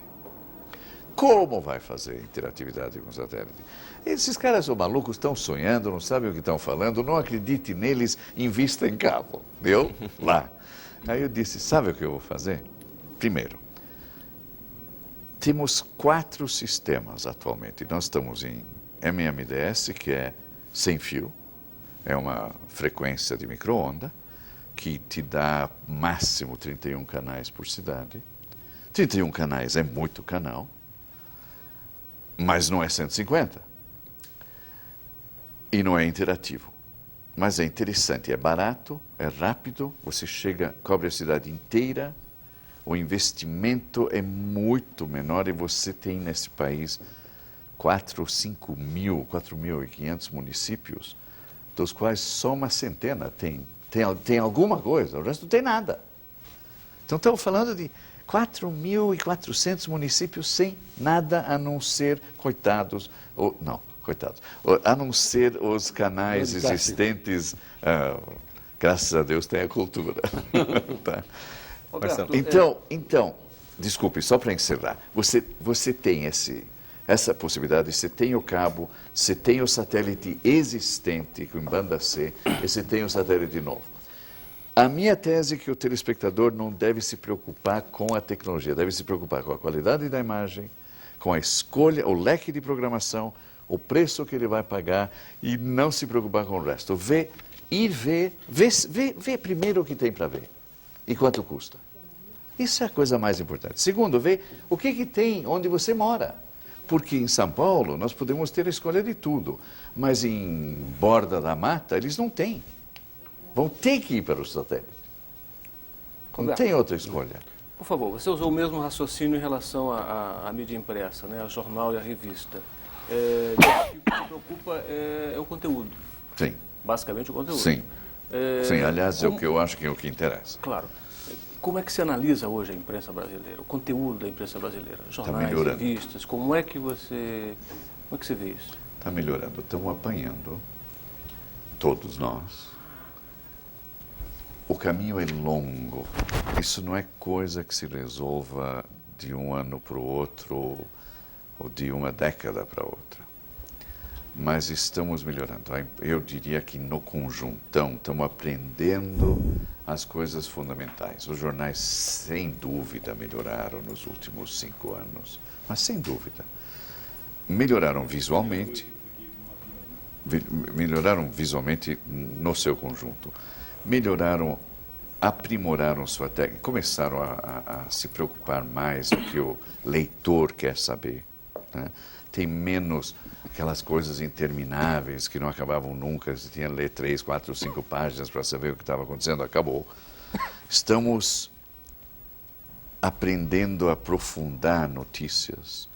Como vai fazer interatividade com satélite? Esses caras são malucos, estão sonhando, não sabem o que estão falando, não acredite neles, invista em cabo. Deu? Lá. Aí eu disse, sabe o que eu vou fazer? Primeiro, temos 4 sistemas atualmente. Nós estamos em MMDS, que é sem fio, é uma frequência de micro-onda, que te dá máximo 31 canais por cidade. 31 canais é muito canal, mas não é 150. E não é interativo. Mas é interessante, é barato, é rápido, você cobre a cidade inteira, o investimento é muito menor e você tem nesse país 4.500 municípios, dos quais só uma centena tem alguma coisa, o resto não tem nada. Então, estamos falando de 4.400 municípios sem nada a não ser coitados, a não ser os canais existentes. Graças a Deus tem a cultura. Tá. Roberto, Então, desculpe, só para encerrar, você tem essa possibilidade, você tem o cabo, você tem o satélite existente com banda C, e você tem o satélite novo. A minha tese é que o telespectador não deve se preocupar com a tecnologia, deve se preocupar com a qualidade da imagem, com a escolha, o leque de programação, o preço que ele vai pagar e não se preocupar com o resto. Vê primeiro o que tem para ver e quanto custa. Isso é a coisa mais importante. Segundo, vê o que tem onde você mora. Porque em São Paulo nós podemos ter a escolha de tudo, mas em Borda da Mata eles não têm. Vão ter que ir para o satélite. Não tem outra escolha. Por favor, você usou o mesmo raciocínio em relação à mídia impressa, né, ao jornal e à revista. O que te preocupa é o conteúdo. Sim. Basicamente o conteúdo. Sim. Sim, aliás, é o que eu acho que é o que interessa. Claro. Como é que se analisa hoje a imprensa brasileira, o conteúdo da imprensa brasileira? Jornais, revistas, como é que você vê isso? Está melhorando, estamos apanhando, todos nós. O caminho é longo, isso não é coisa que se resolva de um ano para o outro ou de uma década para outra. Mas estamos melhorando. Eu diria que no conjuntão estamos aprendendo as coisas fundamentais. Os jornais, sem dúvida, melhoraram nos últimos 5 anos, mas sem dúvida. Melhoraram visualmente no seu conjunto. Aprimoraram sua técnica, começaram a se preocupar mais com o que o leitor quer saber, né? Tem menos aquelas coisas intermináveis que não acabavam nunca, você tinha que ler 3, 4, 5 páginas para saber o que estava acontecendo, acabou. Estamos aprendendo a aprofundar notícias,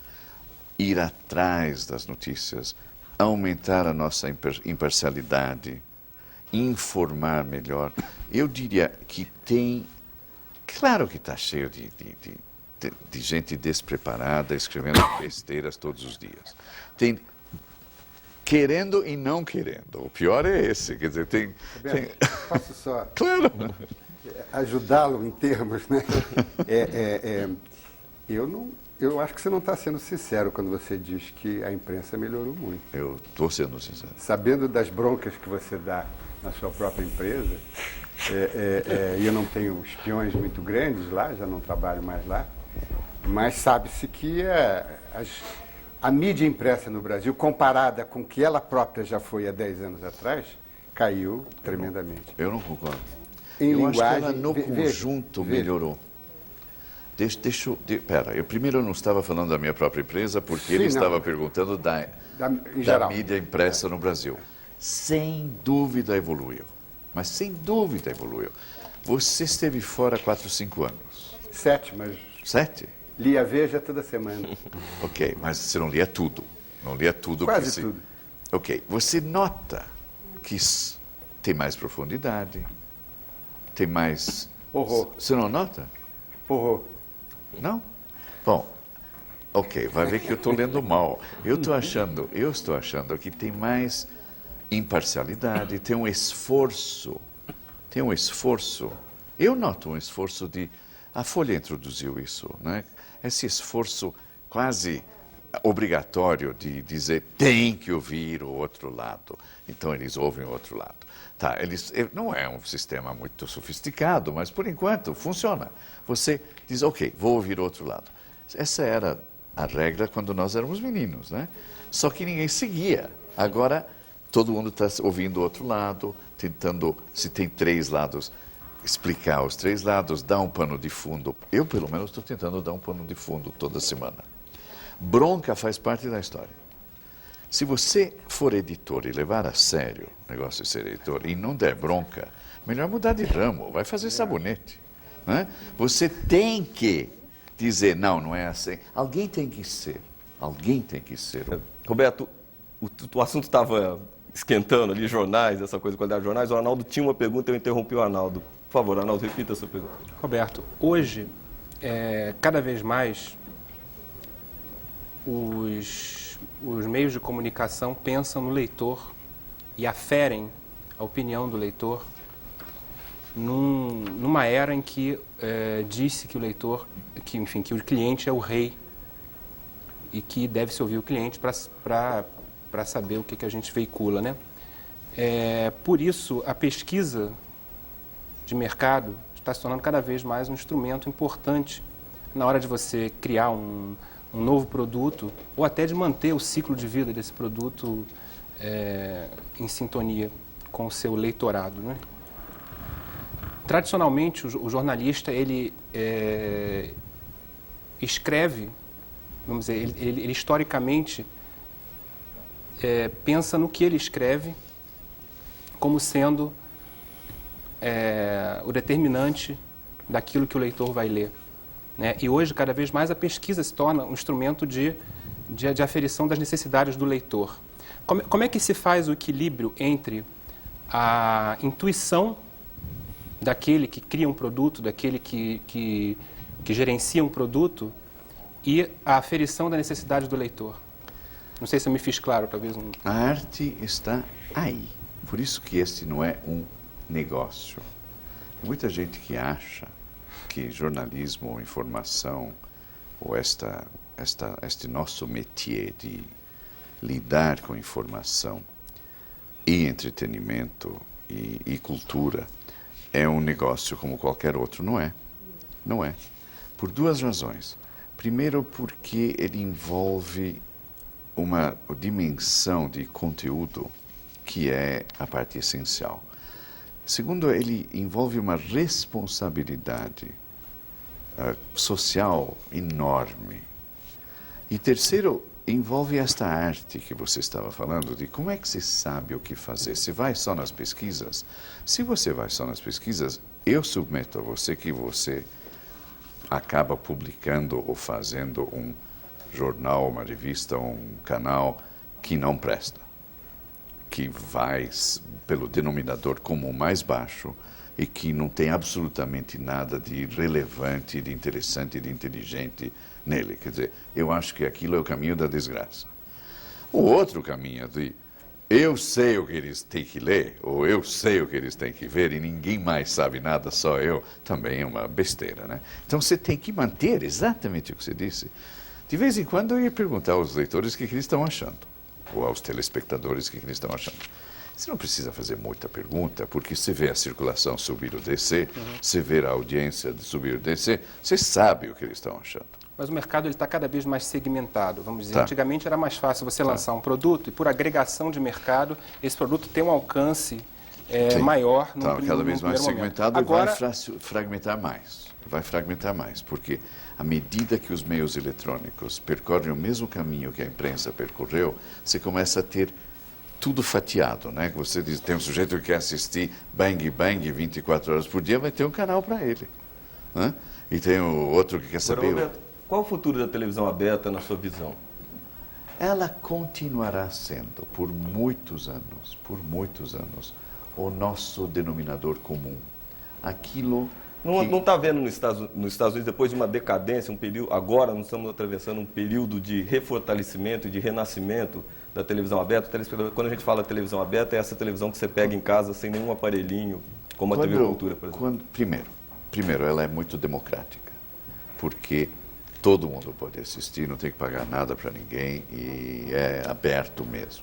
ir atrás das notícias, aumentar a nossa imparcialidade, informar melhor. Eu diria que claro que está cheio de gente despreparada, escrevendo besteiras todos os dias. Tem querendo e não querendo. O pior é esse. Quer dizer, Posso só claro. ajudá-lo em termos, né? Eu acho que você não está sendo sincero quando você diz que a imprensa melhorou muito. Eu estou sendo sincero. Sabendo das broncas que você dá na sua própria empresa, e eu não tenho espiões muito grandes lá, já não trabalho mais lá, mas sabe-se que a mídia impressa no Brasil, comparada com o que ela própria já foi há 10 anos atrás, caiu tremendamente. Eu não concordo. Eu acho que ela no conjunto melhorou. Eu primeiro não estava falando da minha própria empresa, porque ele estava perguntando da mídia impressa no Brasil. Sem dúvida evoluiu. Mas sem dúvida evoluiu. Você esteve fora 4, 5 anos. 7, mas... 7? Lia Veja toda semana. Ok, mas você não lia tudo. Não lia tudo. Quase tudo. Ok, você nota que tem mais profundidade, tem mais... Horror. Você não nota? Horror. Não? Bom, ok, vai ver que eu estou lendo mal. Eu estou achando que tem mais imparcialidade, tem um esforço. Eu noto um esforço a Folha introduziu isso, né? Esse esforço quase obrigatório de dizer tem que ouvir o outro lado. Então eles ouvem o outro lado. Tá, não é um sistema muito sofisticado, mas por enquanto funciona. Você diz, ok, vou ouvir o outro lado. Essa era a regra quando nós éramos meninos, né? Só que ninguém seguia. Agora todo mundo está ouvindo o outro lado, tentando, se tem 3 lados, explicar os 3 lados, dar um pano de fundo. Eu, pelo menos, estou tentando dar um pano de fundo toda semana. Bronca faz parte da história. Se você for editor e levar a sério o negócio de ser editor e não der bronca, melhor mudar de ramo, vai fazer sabonete. Né? Você tem que dizer, não é assim. Alguém tem que ser Roberto, o assunto estava esquentando ali, jornais, essa coisa de qualidade de jornais. O Arnaldo tinha uma pergunta, eu interrompi o Arnaldo. Por favor, Arnaldo, repita a sua pergunta. Roberto, hoje, cada vez mais, os meios de comunicação pensam no leitor e aferem a opinião do leitor numa era em que disse que o leitor, que o cliente é o rei e que deve-se ouvir o cliente para saber o que a gente veicula, né? Por isso, a pesquisa de mercado está se tornando cada vez mais um instrumento importante na hora de você criar um novo produto ou até de manter o ciclo de vida desse produto em sintonia com o seu leitorado, né? Tradicionalmente, o jornalista ele escreve, vamos dizer, ele historicamente pensa no que ele escreve como sendo o determinante daquilo que o leitor vai ler, né? E hoje, cada vez mais, a pesquisa se torna um instrumento de aferição das necessidades do leitor. Como é que se faz o equilíbrio entre a intuição daquele que cria um produto, daquele que gerencia um produto e a aferição da necessidade do leitor? Não sei se eu me fiz claro, talvez. A arte está aí. Por isso que este não é um negócio. Tem muita gente que acha que jornalismo ou informação ou este nosso métier de lidar com informação e entretenimento e cultura é um negócio como qualquer outro. Não é. Não é. Por duas razões. Primeiro, porque ele envolve uma dimensão de conteúdo que é a parte essencial. Segundo, ele envolve uma responsabilidade social enorme. E terceiro, envolve esta arte que você estava falando, de como é que você sabe o que fazer. Se vai só nas pesquisas? Se você vai só nas pesquisas, eu submeto a você que você acaba publicando ou fazendo um jornal, uma revista, um canal que não presta, que vai pelo denominador comum mais baixo e que não tem absolutamente nada de relevante, de interessante, de inteligente nele. Quer dizer, eu acho que aquilo é o caminho da desgraça. O outro caminho de eu sei o que eles têm que ler, ou eu sei o que eles têm que ver e ninguém mais sabe nada, só eu, também é uma besteira, né? Então você tem que manter exatamente o que você disse. De vez em quando eu ia perguntar aos leitores o que eles estão achando, ou aos telespectadores o que eles estão achando. Você não precisa fazer muita pergunta, porque você vê a circulação subir ou descer, você vê a audiência subir ou descer, você sabe o que eles estão achando. Mas o mercado está cada vez mais segmentado, vamos dizer. Tá. Antigamente era mais fácil você lançar um produto e, por agregação de mercado, esse produto tem um alcance maior no primeiro cada vez mais segmentado Agora... e vai fragmentar mais. Vai fragmentar mais, porque à medida que os meios eletrônicos percorrem o mesmo caminho que a imprensa percorreu, você começa a ter tudo fatiado, né? Você diz, tem um sujeito que quer assistir Bang Bang 24 horas por dia, vai ter um canal para ele, né? E tem o outro que quer saber... Roberto, qual o futuro da televisão aberta na sua visão? Ela continuará sendo, por muitos anos, o nosso denominador comum. Aquilo... Não está vendo nos Estados Unidos, depois de uma decadência, um período, agora nós estamos atravessando um período de refortalecimento e de renascimento da televisão aberta? Quando a gente fala televisão aberta, é essa televisão que você pega em casa sem nenhum aparelhinho, como a TV Cultura, por exemplo. Primeiro, ela é muito democrática, porque todo mundo pode assistir, não tem que pagar nada para ninguém e é aberto mesmo.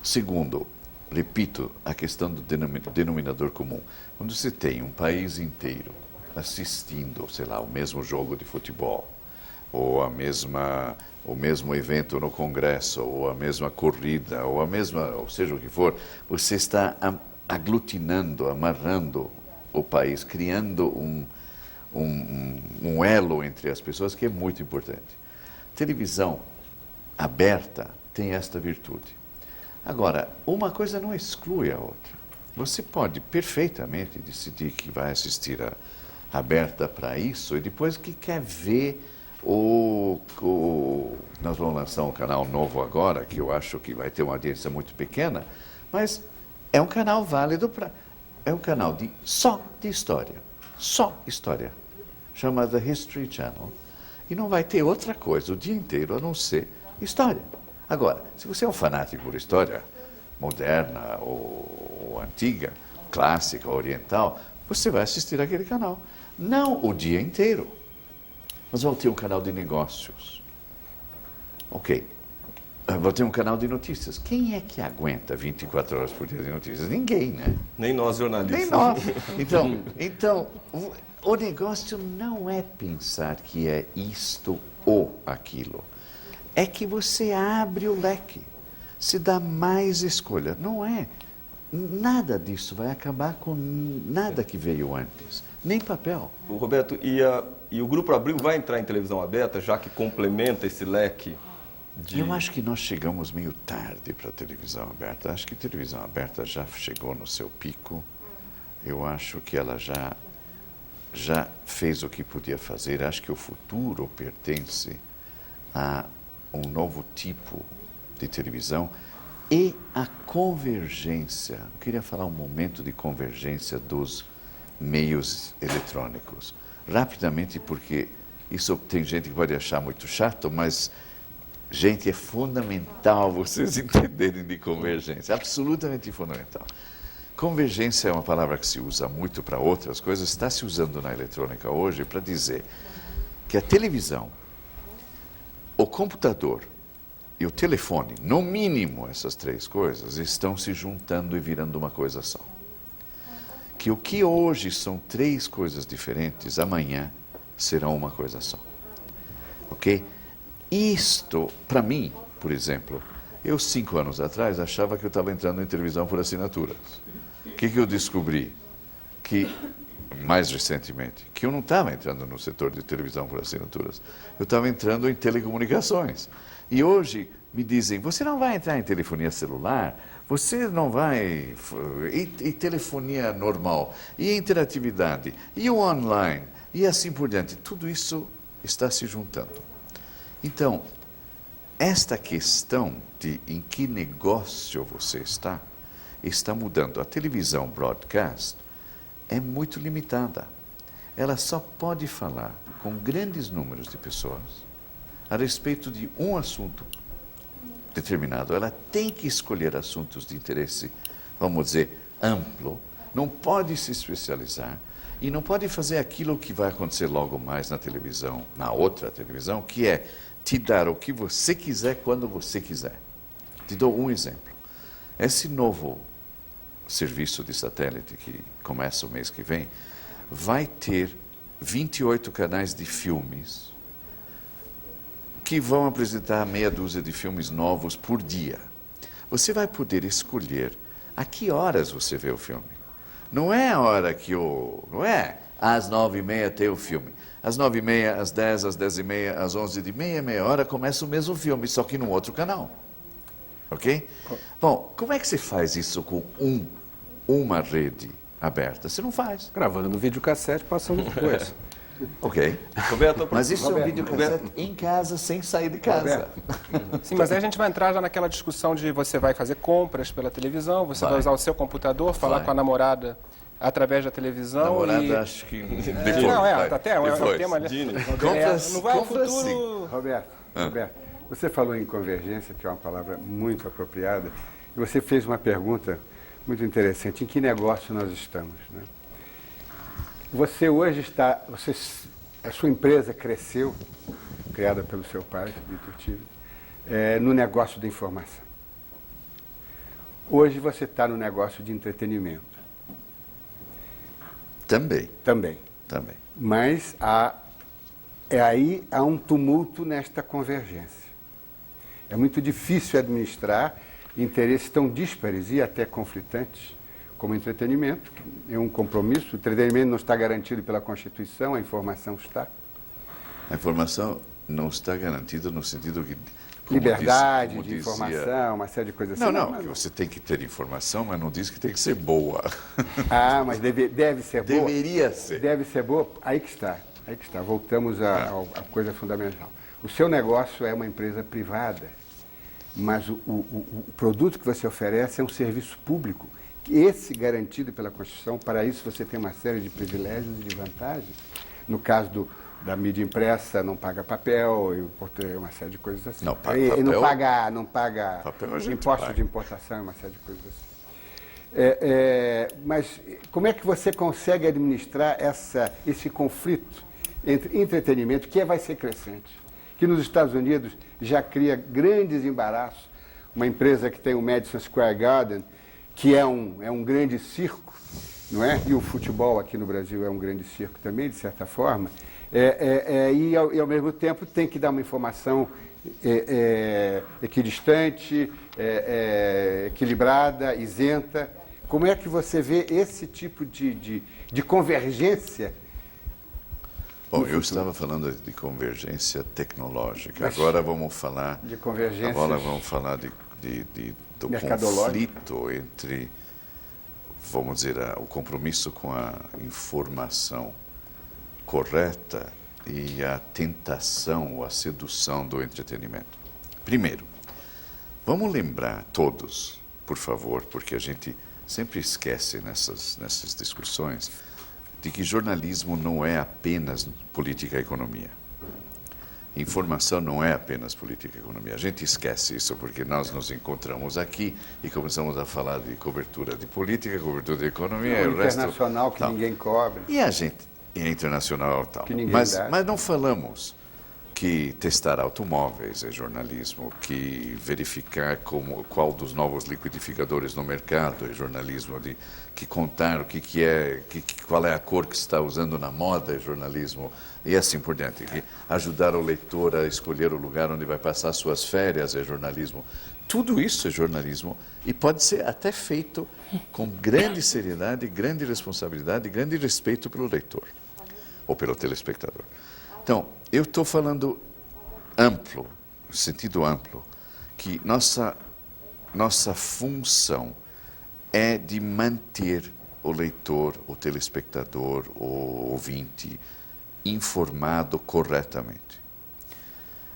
Segundo, repito, a questão do denominador comum. Quando você tem um país inteiro assistindo, sei lá, o mesmo jogo de futebol, ou o mesmo evento no Congresso, ou a mesma corrida, ou seja o que for, você está aglutinando, amarrando o país, criando um elo entre as pessoas que é muito importante. Televisão aberta tem esta virtude. Agora, uma coisa não exclui a outra. Você pode perfeitamente decidir que vai assistir a aberta para isso e depois que quer ver nós vamos lançar um canal novo agora, que eu acho que vai ter uma audiência muito pequena, mas é um canal válido para... É um canal só de história. Só história. Chama The History Channel. E não vai ter outra coisa o dia inteiro a não ser história. Agora, se você é um fanático por história moderna ou antiga, clássica, oriental, você vai assistir aquele canal. Não o dia inteiro. Nós vamos ter um canal de negócios. Ok. Vou ter um canal de notícias. Quem é que aguenta 24 horas por dia de notícias? Ninguém, né? Nem nós, jornalistas. Nem nós. Então, o negócio não é pensar que é isto ou aquilo. É que você abre o leque. Se dá mais escolha. Não é. Nada disso vai acabar com nada que veio antes. Nem papel. O Roberto, e o Grupo Abril vai entrar em televisão aberta, já que complementa esse leque? Eu acho que nós chegamos meio tarde para a televisão aberta. Acho que a televisão aberta já chegou no seu pico. Eu acho que ela já fez o que podia fazer. Acho que o futuro pertence a um novo tipo de televisão e a convergência. Eu queria falar um momento de convergência dos meios eletrônicos. Rapidamente, porque isso tem gente que pode achar muito chato, mas... Gente, é fundamental vocês entenderem de convergência, absolutamente fundamental. Convergência é uma palavra que se usa muito para outras coisas, está se usando na eletrônica hoje para dizer que a televisão, o computador e o telefone, no mínimo essas três coisas, estão se juntando e virando uma coisa só. Que o que hoje são três coisas diferentes, amanhã serão uma coisa só. Ok? Isto, para mim, por exemplo, eu 5 anos atrás achava que eu estava entrando em televisão por assinaturas. O que eu descobri? Que, mais recentemente, que eu não estava entrando no setor de televisão por assinaturas. Eu estava entrando em telecomunicações. E hoje me dizem, você não vai entrar em telefonia celular? Você não vai... E telefonia normal? E interatividade? E o online? E assim por diante. Tudo isso está se juntando. Então, esta questão de em que negócio você está mudando. A televisão broadcast é muito limitada. Ela só pode falar com grandes números de pessoas a respeito de um assunto determinado. Ela tem que escolher assuntos de interesse, vamos dizer, amplo. Não pode se especializar. E não pode fazer aquilo que vai acontecer logo mais na televisão, na outra televisão, que é te dar o que você quiser quando você quiser. Te dou um exemplo. Esse novo serviço de satélite que começa o mês que vem vai ter 28 canais de filmes que vão apresentar meia dúzia de filmes novos por dia. Você vai poder escolher a que horas você vê o filme. Não é a hora que não é às 9h30 tem o filme. Às 9h30, às 10, às 10h30, às 11h, meia hora começa o mesmo filme, só que num outro canal. Ok? Bom, como é que você faz isso com uma rede aberta? Você não faz. Gravando no videocassete, passando depois. Ok. Roberto, mas isso é um videocassete em casa, sem sair de casa. Sim, mas aí a gente vai entrar já naquela discussão de você vai fazer compras pela televisão, você vai usar o seu computador, falar com a namorada através da televisão. Namorada, acho que depois. Não, até é um tema ali. Não vai ao futuro. Roberto, você falou em convergência, que é uma palavra muito apropriada, e você fez uma pergunta muito interessante. Em que negócio nós estamos, né? Você hoje a sua empresa cresceu, criada pelo seu pai, Vitor Tivita, no negócio da informação. Hoje você está no negócio de entretenimento. Também. Mas aí há um tumulto nesta convergência. É muito difícil administrar interesses tão díspares e até conflitantes como entretenimento. É um compromisso. O entretenimento não está garantido pela Constituição, a informação está. A informação não está garantida no sentido que... Liberdade de informação, uma série de coisas assim. Não, você tem que ter informação, mas não diz que tem que ser boa. Mas deve ser boa. Deveria ser. Deve ser boa. Aí que está. Voltamos à coisa fundamental. O seu negócio é uma empresa privada, mas o produto que você oferece é um serviço público, esse garantido pela Constituição. Para isso você tem uma série de privilégios e de vantagens. No caso da mídia impressa, não paga papel, e uma série de coisas assim. Não paga e papel. não paga Papel a gente impostos paga. de importação, uma série de coisas assim. Mas como é que você consegue administrar esse conflito entre entretenimento, que vai ser crescente, que nos Estados Unidos já cria grandes embaraços? Uma empresa que tem o Madison Square Garden, que é um grande circo, não é? E o futebol aqui no Brasil é um grande circo também, de certa forma, e ao mesmo tempo tem que dar uma informação equidistante, equilibrada, isenta. Como é que você vê esse tipo de convergência? Bom, eu estava falando de convergência tecnológica. Agora vamos falar de convergência. Agora vamos falar do conflito entre, vamos dizer, o compromisso com a informação correta e a tentação ou a sedução do entretenimento. Primeiro, vamos lembrar todos, por favor, porque a gente sempre esquece nessas discussões, de que jornalismo não é apenas política e economia. Informação não é apenas política e economia. A gente esquece isso porque nós nos encontramos aqui e começamos a falar de cobertura de política, cobertura de economia, e o resto internacional que tal. Ninguém cobre. E a gente, é internacional tal. Que ninguém mas dá. não falamos que testar automóveis é jornalismo, que verificar qual dos novos liquidificadores no mercado é jornalismo, que contar qual é a cor que se está usando na moda é jornalismo, e assim por diante. Que ajudar o leitor a escolher o lugar onde vai passar suas férias é jornalismo. Tudo isso é jornalismo e pode ser até feito com grande seriedade, grande responsabilidade e grande respeito pelo leitor ou pelo telespectador. Então, eu estou falando amplo, no sentido amplo, que nossa função é de manter o leitor, o telespectador, o ouvinte informado corretamente.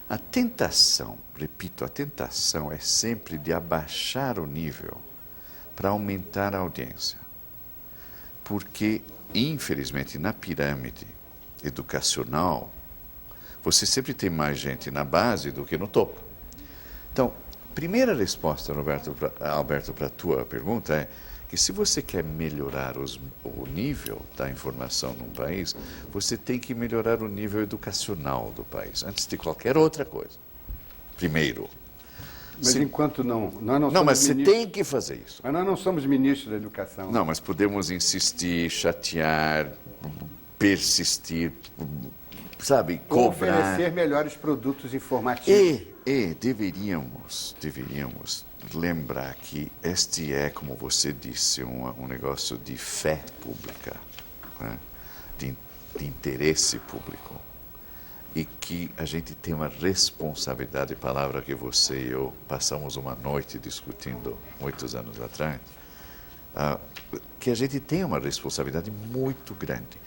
A tentação, repito, a tentação é sempre de abaixar o nível para aumentar a audiência. Porque, infelizmente, na pirâmide educacional, você sempre tem mais gente na base do que no topo. Então, primeira resposta, Alberto, para a tua pergunta é que se você quer melhorar o nível da informação num país, você tem que melhorar o nível educacional do país, antes de qualquer outra coisa. Primeiro. Mas enquanto nós não somos mas você tem que fazer isso. Mas nós não somos ministros da educação. Não, mas podemos insistir, chatear, persistir, sabe, cobrar. Oferecer melhores produtos informativos. E deveríamos lembrar que este é, como você disse, um negócio de fé pública, né? de interesse público. E que a gente tem uma responsabilidade, palavra que você e eu passamos uma noite discutindo muitos anos atrás, que a gente tem uma responsabilidade muito grande.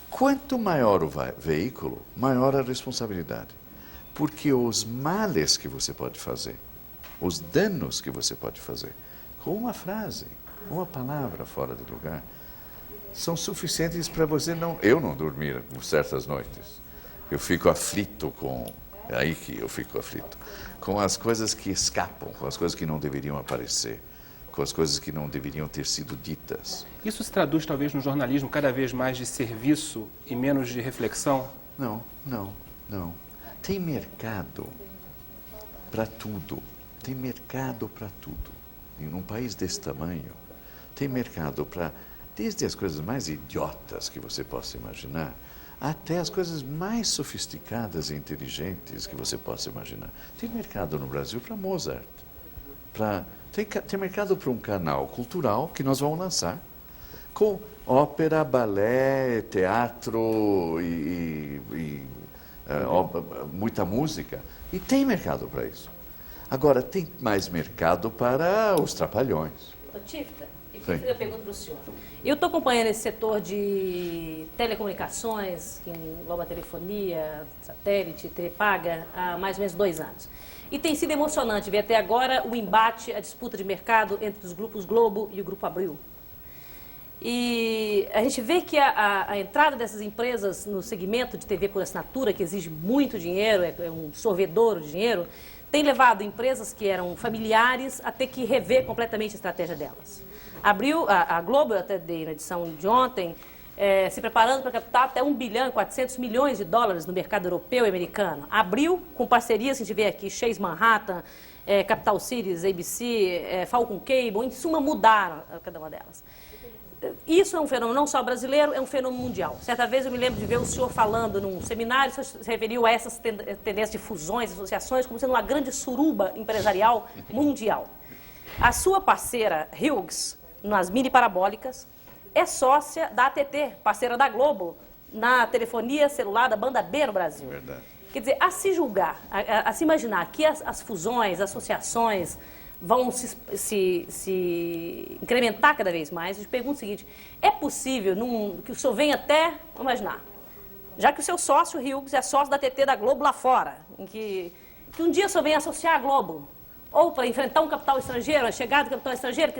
Quanto maior o veículo, maior a responsabilidade. Porque os males que você pode fazer, os danos que você pode fazer, com uma frase, uma palavra fora de lugar, são suficientes para eu não dormir certas noites. Eu fico aflito com as coisas que escapam, com as coisas que não deveriam aparecer, com as coisas que não deveriam ter sido ditas. Isso se traduz, talvez, no jornalismo cada vez mais de serviço e menos de reflexão? Não. Tem mercado para tudo. Tem mercado para tudo. E num país desse tamanho, tem mercado para, desde as coisas mais idiotas que você possa imaginar, até as coisas mais sofisticadas e inteligentes que você possa imaginar. Tem mercado no Brasil para Mozart. Tem mercado para um canal cultural que nós vamos lançar, com ópera, balé, teatro muita música. E tem mercado para isso. Agora, tem mais mercado para os trapalhões. Tifta, Eu pergunto para o senhor. Eu estou acompanhando esse setor de telecomunicações, que engloba telefonia, satélite, TV paga, há mais ou menos 2 anos. E tem sido emocionante ver até agora o embate, a disputa de mercado entre os grupos Globo e o Grupo Abril. E a gente vê que a entrada dessas empresas no segmento de TV por assinatura, que exige muito dinheiro, é um sorvedouro de dinheiro, tem levado empresas que eram familiares a ter que rever completamente a estratégia delas. A Globo, eu até dei na edição de ontem, se preparando para captar até 1 bilhão e 400 milhões de dólares no mercado europeu e americano. Abriu com parcerias, a gente vê aqui, Chase Manhattan, Capital Cities, ABC, Falcon Cable, em suma mudaram cada uma delas. Isso é um fenômeno não só brasileiro, é um fenômeno mundial. Certa vez eu me lembro de ver o senhor falando num seminário, o senhor se referiu a essas tendências de fusões, associações, como sendo uma grande suruba empresarial mundial. A sua parceira, Hughes, nas mini parabólicas, é sócia da AT&T, parceira da Globo, na telefonia celular da banda B no Brasil. Verdade. Quer dizer, a se julgar, a se imaginar que as fusões, associações vão se incrementar cada vez mais, eu te pergunto o seguinte, é possível que o senhor venha até, vamos imaginar, já que o seu sócio, Hughes, é sócio da AT&T da Globo lá fora, em que um dia o senhor venha associar a Globo, ou para enfrentar um capital estrangeiro, a chegada do capital estrangeiro, que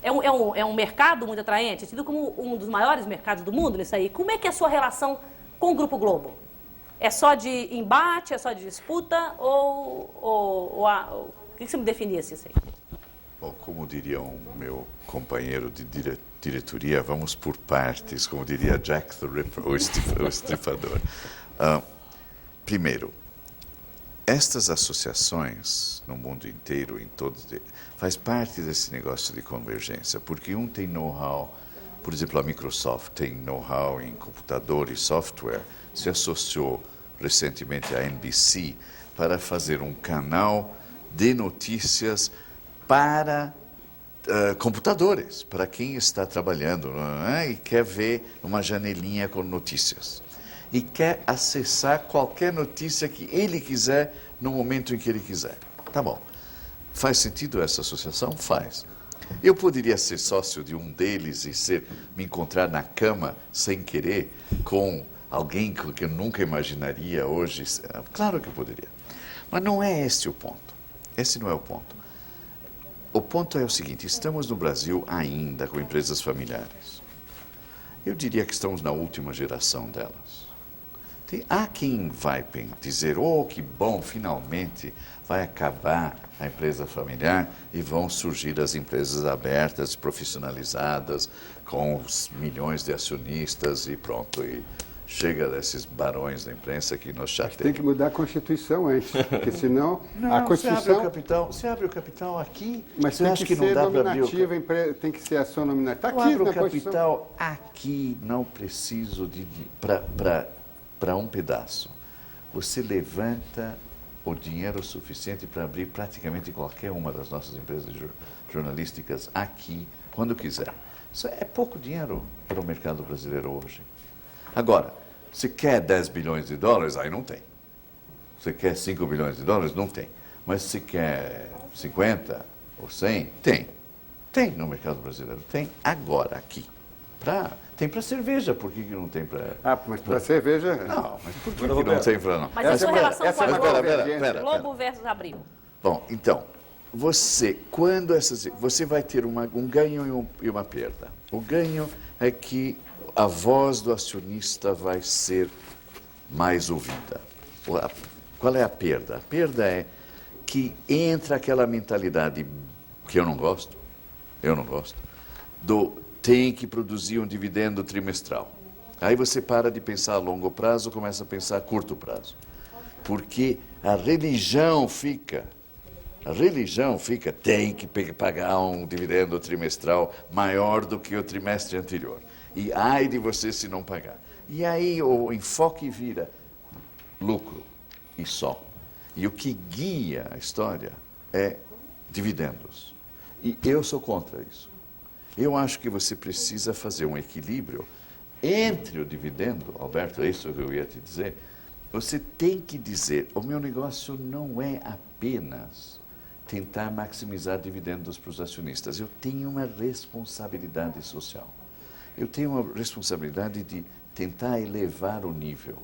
é um mercado muito atraente, tido como um dos maiores mercados do mundo nisso aí. Como é que é a sua relação com o Grupo Globo? É só de embate, é só de disputa, o que você me definisse isso aí? Bom, como diria o meu companheiro de diretoria, vamos por partes, como diria Jack the Ripper, o estripador. Primeiro, estas associações no mundo inteiro, faz parte desse negócio de convergência, porque um tem know-how, por exemplo, a Microsoft tem know-how em computador e software, se associou recentemente à NBC para fazer um canal de notícias para computadores, para quem está trabalhando e quer ver uma janelinha com notícias. E quer acessar qualquer notícia que ele quiser no momento em que ele quiser. Tá bom. Faz sentido essa associação? Faz. Eu poderia ser sócio de um deles e me encontrar na cama sem querer com alguém que eu nunca imaginaria hoje? Claro que eu poderia. Mas não é esse o ponto. Esse não é o ponto. O ponto é o seguinte, estamos no Brasil ainda com empresas familiares. Eu diria que estamos na última geração delas. Há quem vai dizer, que bom, finalmente vai acabar a empresa familiar e vão surgir as empresas abertas, profissionalizadas, com os milhões de acionistas e pronto. E chega desses barões da imprensa que nós já temos. Tem que mudar a Constituição antes, porque senão a Constituição... Você abre o capital aqui, mas você acha que não dá para abrir tem que ser ação nominativa. Está aqui aqui na na capital aqui, não preciso para um pedaço. Você levanta o dinheiro suficiente para abrir praticamente qualquer uma das nossas empresas jornalísticas aqui, quando quiser. Isso é pouco dinheiro para o mercado brasileiro hoje. Agora, se quer 10 bilhões de dólares, aí não tem. Se quer 5 bilhões de dólares, não tem. Mas se quer 50 ou 100, tem. Tem no mercado brasileiro. Tem agora, aqui. Tem para cerveja, por que não tem para... mas para cerveja... Não, mas por que não tem para não? Mas a sua relação com a Globo versus Abril. Bom, então, você vai ter um ganho e uma perda. O ganho é que a voz do acionista vai ser mais ouvida. Qual é a perda? A perda é que entra aquela mentalidade que eu não gosto, tem que produzir um dividendo trimestral. Aí você para de pensar a longo prazo, começa a pensar a curto prazo. Porque a religião fica, tem que pagar um dividendo trimestral maior do que o trimestre anterior. E ai de você se não pagar. E aí o enfoque vira lucro e só. E o que guia a história é dividendos. E eu sou contra isso. Eu acho que você precisa fazer um equilíbrio entre o dividendo, Alberto, é isso que eu ia te dizer. Você tem que dizer, o meu negócio não é apenas tentar maximizar dividendos para os acionistas. Eu tenho uma responsabilidade social. Eu tenho uma responsabilidade de tentar elevar o nível,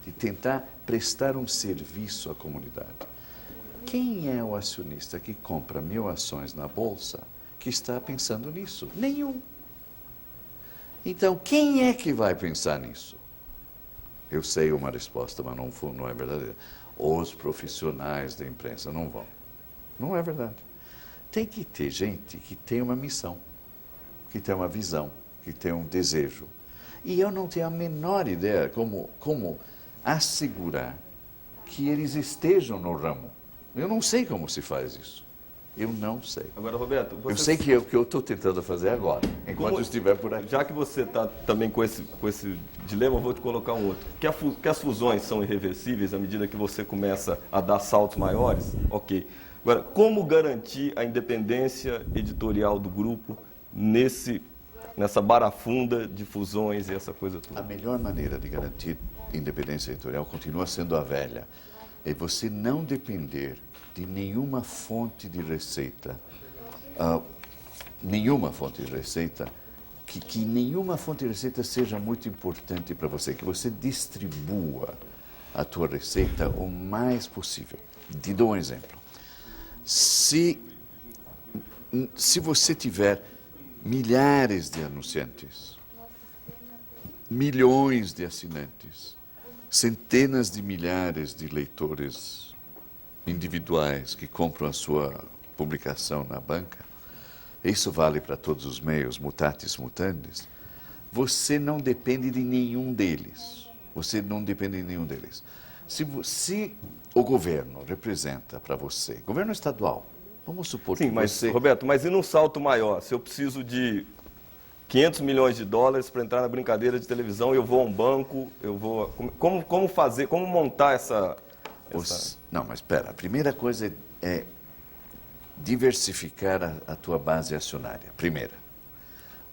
de tentar prestar um serviço à comunidade. Quem é o acionista que compra 1000 ações na Bolsa que está pensando nisso? Nenhum. Então, quem é que vai pensar nisso? Eu sei uma resposta, mas não é verdadeira. Os profissionais da imprensa não vão. Não é verdade. Tem que ter gente que tem uma missão, que tem uma visão, que tem um desejo. E eu não tenho a menor ideia como assegurar que eles estejam no ramo. Eu não sei como se faz isso. Eu não sei. Agora, Roberto, eu sei que é o que eu estou tentando fazer agora, enquanto eu estiver por aqui. Já que você está também com esse dilema, eu vou te colocar um outro. Que as fusões são irreversíveis à medida que você começa a dar saltos maiores? Ok. Agora, como garantir a independência editorial do grupo nessa barafunda de fusões e essa coisa toda? A melhor maneira de garantir independência editorial continua sendo a velha. É você não depender de nenhuma fonte de receita, que nenhuma fonte de receita seja muito importante para você, que você distribua a tua receita o mais possível. Te dou um exemplo. Se você tiver milhares de anunciantes, milhões de assinantes, centenas de milhares de leitores individuais que compram a sua publicação na banca, isso vale para todos os meios, mutatis mutandis, você não depende de nenhum deles. Você não depende de nenhum deles. Se o governo representa para você, governo estadual, vamos supor que você... Roberto, mas e num salto maior? Se eu preciso de 500 milhões de dólares para entrar na brincadeira de televisão, eu vou a um banco, eu vou... Como fazer, como montar essa... Não, mas espera, a primeira coisa é diversificar a tua base acionária, primeira,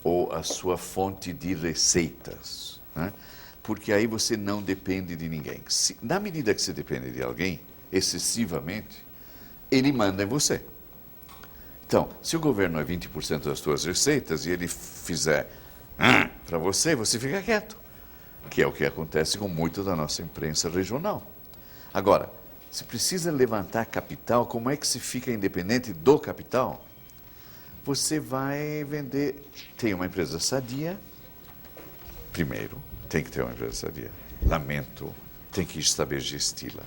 ou a sua fonte de receitas, né? Porque aí você não depende de ninguém. Na medida que você depende de alguém, excessivamente, ele manda em você. Então, se o governo é 20% das suas receitas e ele fizer para você, você fica quieto, que é o que acontece com muito da nossa imprensa regional. Agora, se precisa levantar capital, como é que se fica independente do capital? Você vai vender... Tem uma empresa sadia, primeiro, tem que ter uma empresa sadia. Lamento, tem que saber gesti-la.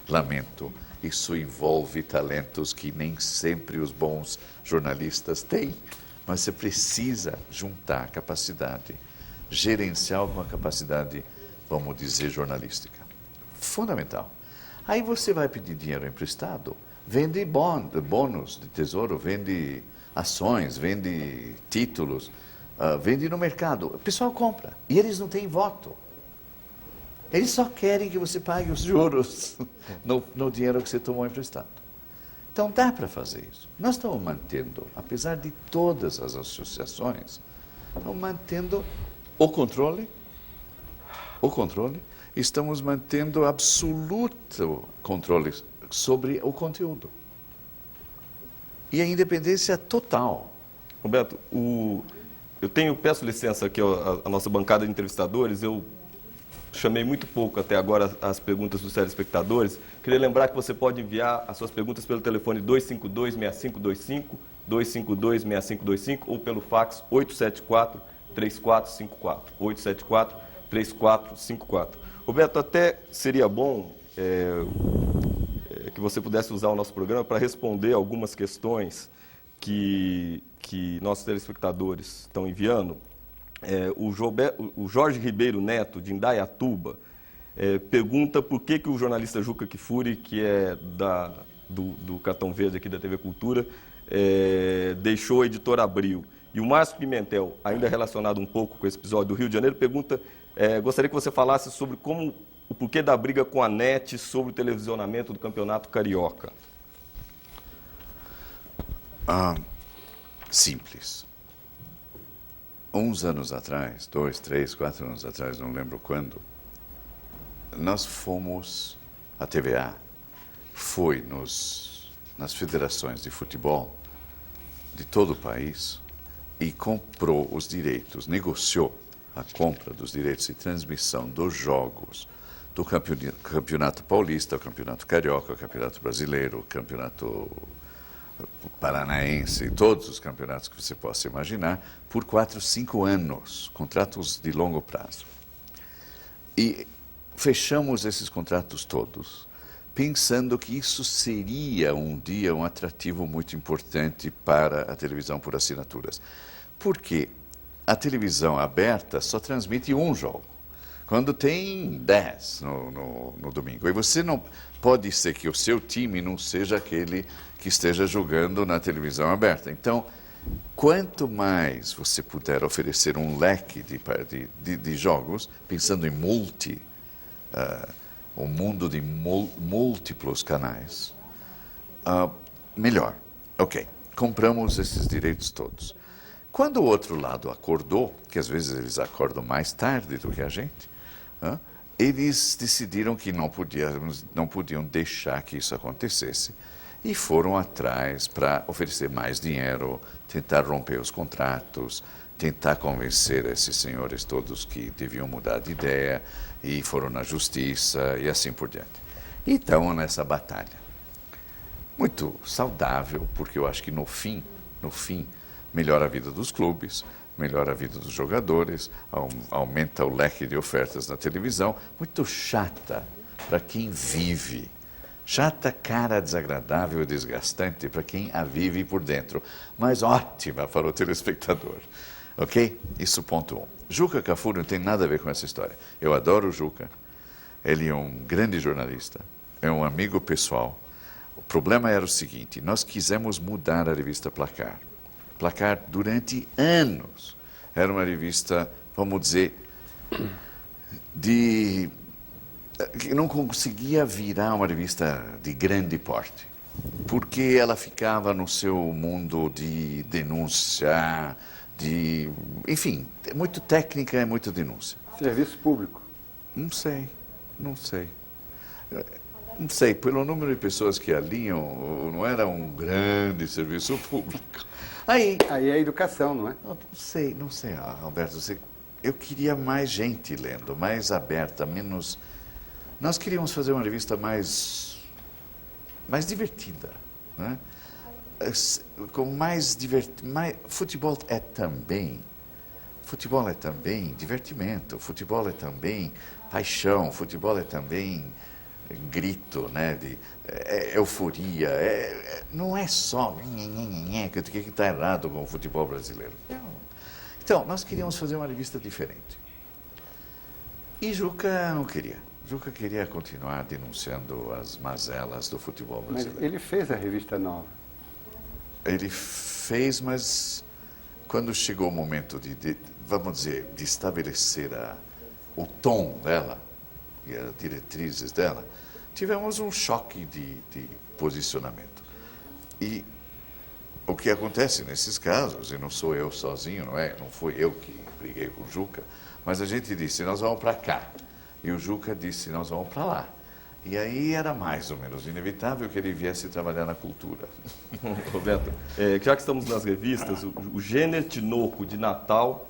Lamento, isso envolve talentos que nem sempre os bons jornalistas têm, mas você precisa juntar capacidade gerencial com a capacidade, vamos dizer, jornalística. Fundamental. Aí você vai pedir dinheiro emprestado, vende bônus de tesouro, vende ações, vende títulos, vende no mercado. O pessoal compra e eles não têm voto. Eles só querem que você pague os juros no dinheiro que você tomou emprestado. Então dá para fazer isso. Nós estamos mantendo, apesar de todas as associações, estamos mantendo o controle, estamos mantendo absoluto controle sobre o conteúdo. E a independência total. Roberto, peço licença aqui à nossa bancada de entrevistadores, eu chamei muito pouco até agora as perguntas dos telespectadores. Queria lembrar que você pode enviar as suas perguntas pelo telefone 252-6525, 252-6525 ou pelo fax 874-3454, 874-3454. Roberto, até seria bom que você pudesse usar o nosso programa para responder algumas questões que nossos telespectadores estão enviando. O Jorge Ribeiro Neto, de Indaiatuba, pergunta por que o jornalista Juca Kfouri, que é do Cartão Verde aqui da TV Cultura, deixou a Editora Abril. E o Márcio Pimentel, ainda relacionado um pouco com esse episódio do Rio de Janeiro, pergunta, gostaria que você falasse sobre o porquê da briga com a NET sobre o televisionamento do Campeonato Carioca. Simples. Uns anos atrás, 2, 3, 4 anos atrás, não lembro quando, a TVA foi nos nas federações de futebol de todo o país e comprou os direitos, negociou a compra dos direitos de transmissão dos jogos do Campeonato Paulista, o Campeonato Carioca, o Campeonato Brasileiro, o Campeonato Paranaense, todos os campeonatos que você possa imaginar, por 4, 5 anos, contratos de longo prazo. E fechamos esses contratos todos, pensando que isso seria um dia um atrativo muito importante para a televisão por assinaturas. Porque a televisão aberta só transmite um jogo, quando tem 10 no domingo. E você não pode ser que o seu time não seja aquele que esteja jogando na televisão aberta. Então, quanto mais você puder oferecer um leque de jogos, pensando em um mundo de múltiplos canais, melhor. Ok, compramos esses direitos todos. Quando o outro lado acordou, que às vezes eles acordam mais tarde do que a gente, eles decidiram que não podiam deixar que isso acontecesse e foram atrás para oferecer mais dinheiro, tentar romper os contratos, tentar convencer esses senhores todos que deviam mudar de ideia, e foram na justiça e assim por diante. E estão nessa batalha. Muito saudável, porque eu acho que no fim, melhora a vida dos clubes, melhora a vida dos jogadores, aumenta o leque de ofertas na televisão. Muito chata para quem vive. Chata, cara, desagradável e desgastante para quem a vive por dentro, mas ótima para o telespectador. Ok? Isso ponto 1. Juca Kfouri não tem nada a ver com essa história. Eu adoro o Juca, ele é um grande jornalista, é um amigo pessoal. O problema era o seguinte, nós quisemos mudar a revista Placar. Placar, durante anos, era uma revista, vamos dizer, que não conseguia virar uma revista de grande porte, porque ela ficava no seu mundo de denúncia, enfim, muito técnica e muito denúncia. Serviço público? Não sei. Não sei, pelo número de pessoas que alinham, não era um grande serviço público. Aí é a educação, não é? Não sei, Alberto, eu queria mais gente lendo, mais aberta, menos... Nós queríamos fazer uma revista mais divertida, né? Com mais futebol é também divertimento, futebol é também paixão, futebol é também grito, né, de euforia, não é só o que está errado com o futebol brasileiro. Então, nós queríamos fazer uma revista diferente. E Juca não queria. Juca queria continuar denunciando as mazelas do futebol brasileiro. Mas ele fez a revista nova. Ele fez, mas quando chegou o momento vamos dizer, de estabelecer o tom dela e as diretrizes dela, tivemos um choque de posicionamento. E o que acontece nesses casos, e não sou eu sozinho, não foi eu que briguei com o Juca, mas a gente disse, nós vamos para cá. E o Juca disse, nós vamos para lá. E aí era mais ou menos inevitável que ele viesse trabalhar na cultura. Roberto, já que estamos nas revistas, o Gêner Tinoco, de Natal,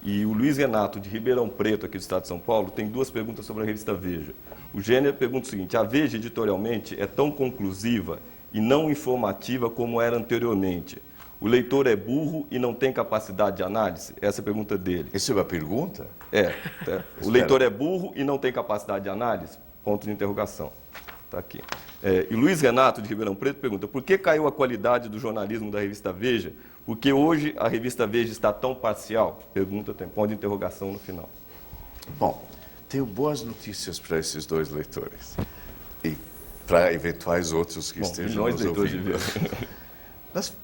e o Luiz Renato, de Ribeirão Preto, aqui do estado de São Paulo, tem duas perguntas sobre a revista Veja. O Gêner pergunta o seguinte, a Veja, editorialmente, é tão conclusiva e não informativa como era anteriormente. O leitor é burro e não tem capacidade de análise? Essa é a pergunta dele. Isso é uma pergunta? O leitor é burro e não tem capacidade de análise? Ponto de interrogação. Está aqui. E Luiz Renato, de Ribeirão Preto, pergunta, por que caiu a qualidade do jornalismo da revista Veja? Porque hoje a revista Veja está tão parcial? Pergunta, tem ponto de interrogação no final. Bom, tenho boas notícias para esses dois leitores. E para eventuais outros que estejam nos ouvindo.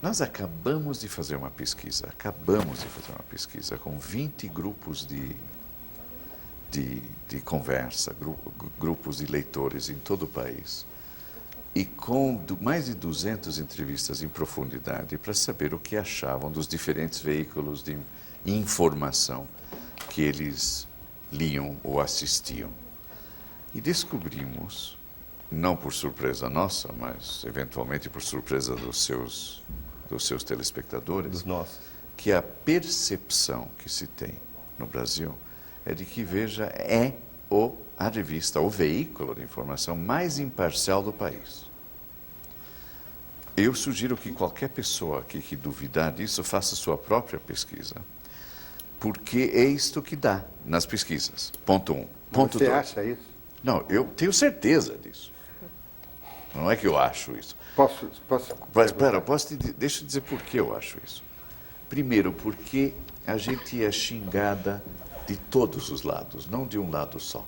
Nós acabamos de fazer uma pesquisa, com 20 grupos de conversa, grupos de leitores em todo o país, e com mais de 200 entrevistas em profundidade para saber o que achavam dos diferentes veículos de informação que eles liam ou assistiam. E descobrimos não por surpresa nossa, mas eventualmente por surpresa dos seus telespectadores, Dos nossos. que a percepção que se tem no Brasil é de que Veja é a revista, o veículo de informação mais imparcial do país. Eu sugiro que qualquer pessoa que duvidar disso faça sua própria pesquisa, porque é isto que dá nas pesquisas. Ponto 1. Ponto 2. Você acha isso? Não, eu tenho certeza disso. Não é que eu acho isso. Posso Mas, espera, deixa eu dizer por que eu acho isso. Primeiro, porque a gente é xingada de todos os lados, não de um lado só.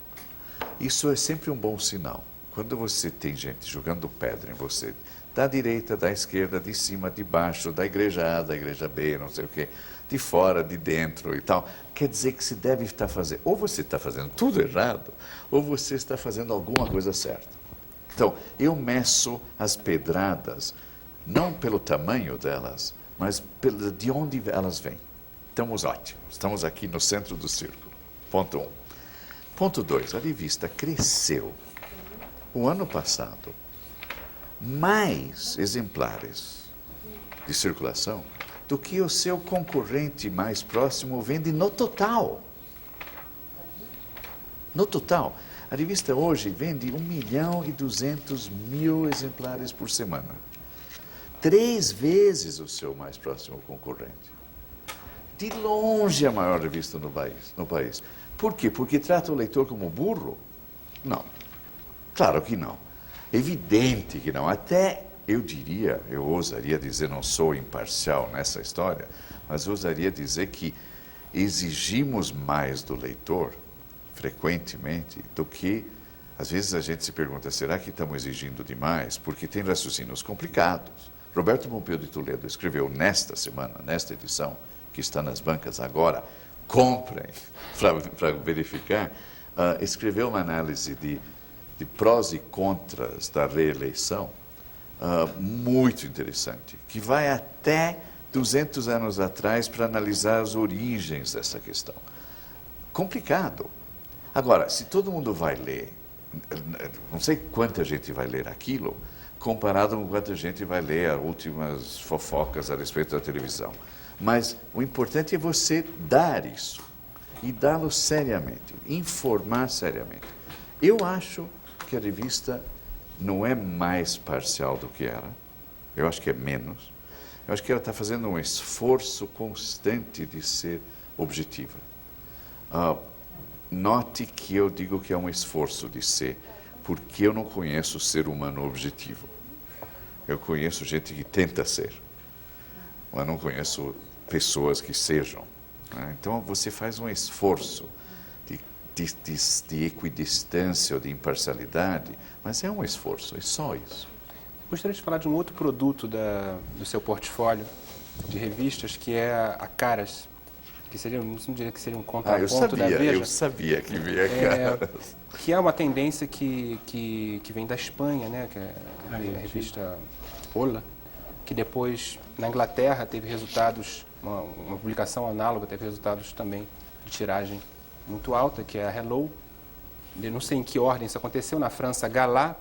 Isso é sempre um bom sinal. Quando você tem gente jogando pedra em você, da direita, da esquerda, de cima, de baixo, da igreja A, da igreja B, não sei o quê, de fora, de dentro e tal, quer dizer que se deve estar fazendo, ou você está fazendo tudo errado, ou você está fazendo alguma coisa certa. Então, eu meço as pedradas, não pelo tamanho delas, mas de onde elas vêm. Estamos ótimos, estamos aqui no centro do círculo. Ponto 1. Ponto 2, a revista cresceu. O ano passado, mais exemplares de circulação do que o seu concorrente mais próximo vende no total. No total. A revista hoje vende 1.200.000 exemplares por semana. 3 vezes o seu mais próximo concorrente. De longe a maior revista no país. Por quê? Porque trata o leitor como burro? Não. Claro que não. Evidente que não. Até eu ousaria dizer, não sou imparcial nessa história, mas ousaria dizer que exigimos mais do leitor, frequentemente, do que, às vezes a gente se pergunta, será que estamos exigindo demais? Porque tem raciocínios complicados. Roberto Pompeu de Toledo escreveu nesta semana, nesta edição, que está nas bancas agora, comprem para verificar, escreveu uma análise de prós e contras da reeleição muito interessante, que vai até 200 anos atrás para analisar as origens dessa questão. Complicado. Agora, se todo mundo vai ler, não sei quanta gente vai ler aquilo, comparado com quanta gente vai ler as últimas fofocas a respeito da televisão. Mas o importante é você dar isso, e dá-lo seriamente, informar seriamente. Eu acho que a revista não é mais parcial do que era, eu acho que é menos. Eu acho que ela está fazendo um esforço constante de ser objetiva. Note que eu digo que é um esforço de ser, porque eu não conheço ser humano objetivo. Eu conheço gente que tenta ser, mas não conheço pessoas que sejam. Né? Então, você faz um esforço de equidistância ou de imparcialidade, mas é um esforço, é só isso. Gostaria de falar de um outro produto do seu portfólio de revistas, que é a Caras, que seria, não diria que seria um contraponto da Veja. Eu sabia que vinha Caras. Que é uma tendência que vem da Espanha, né? Que é a revista Hola, que depois, na Inglaterra, teve resultados, uma publicação análoga, teve resultados também de tiragem muito alta, que é a Hello. Eu não sei em que ordem isso aconteceu, na França, Galá,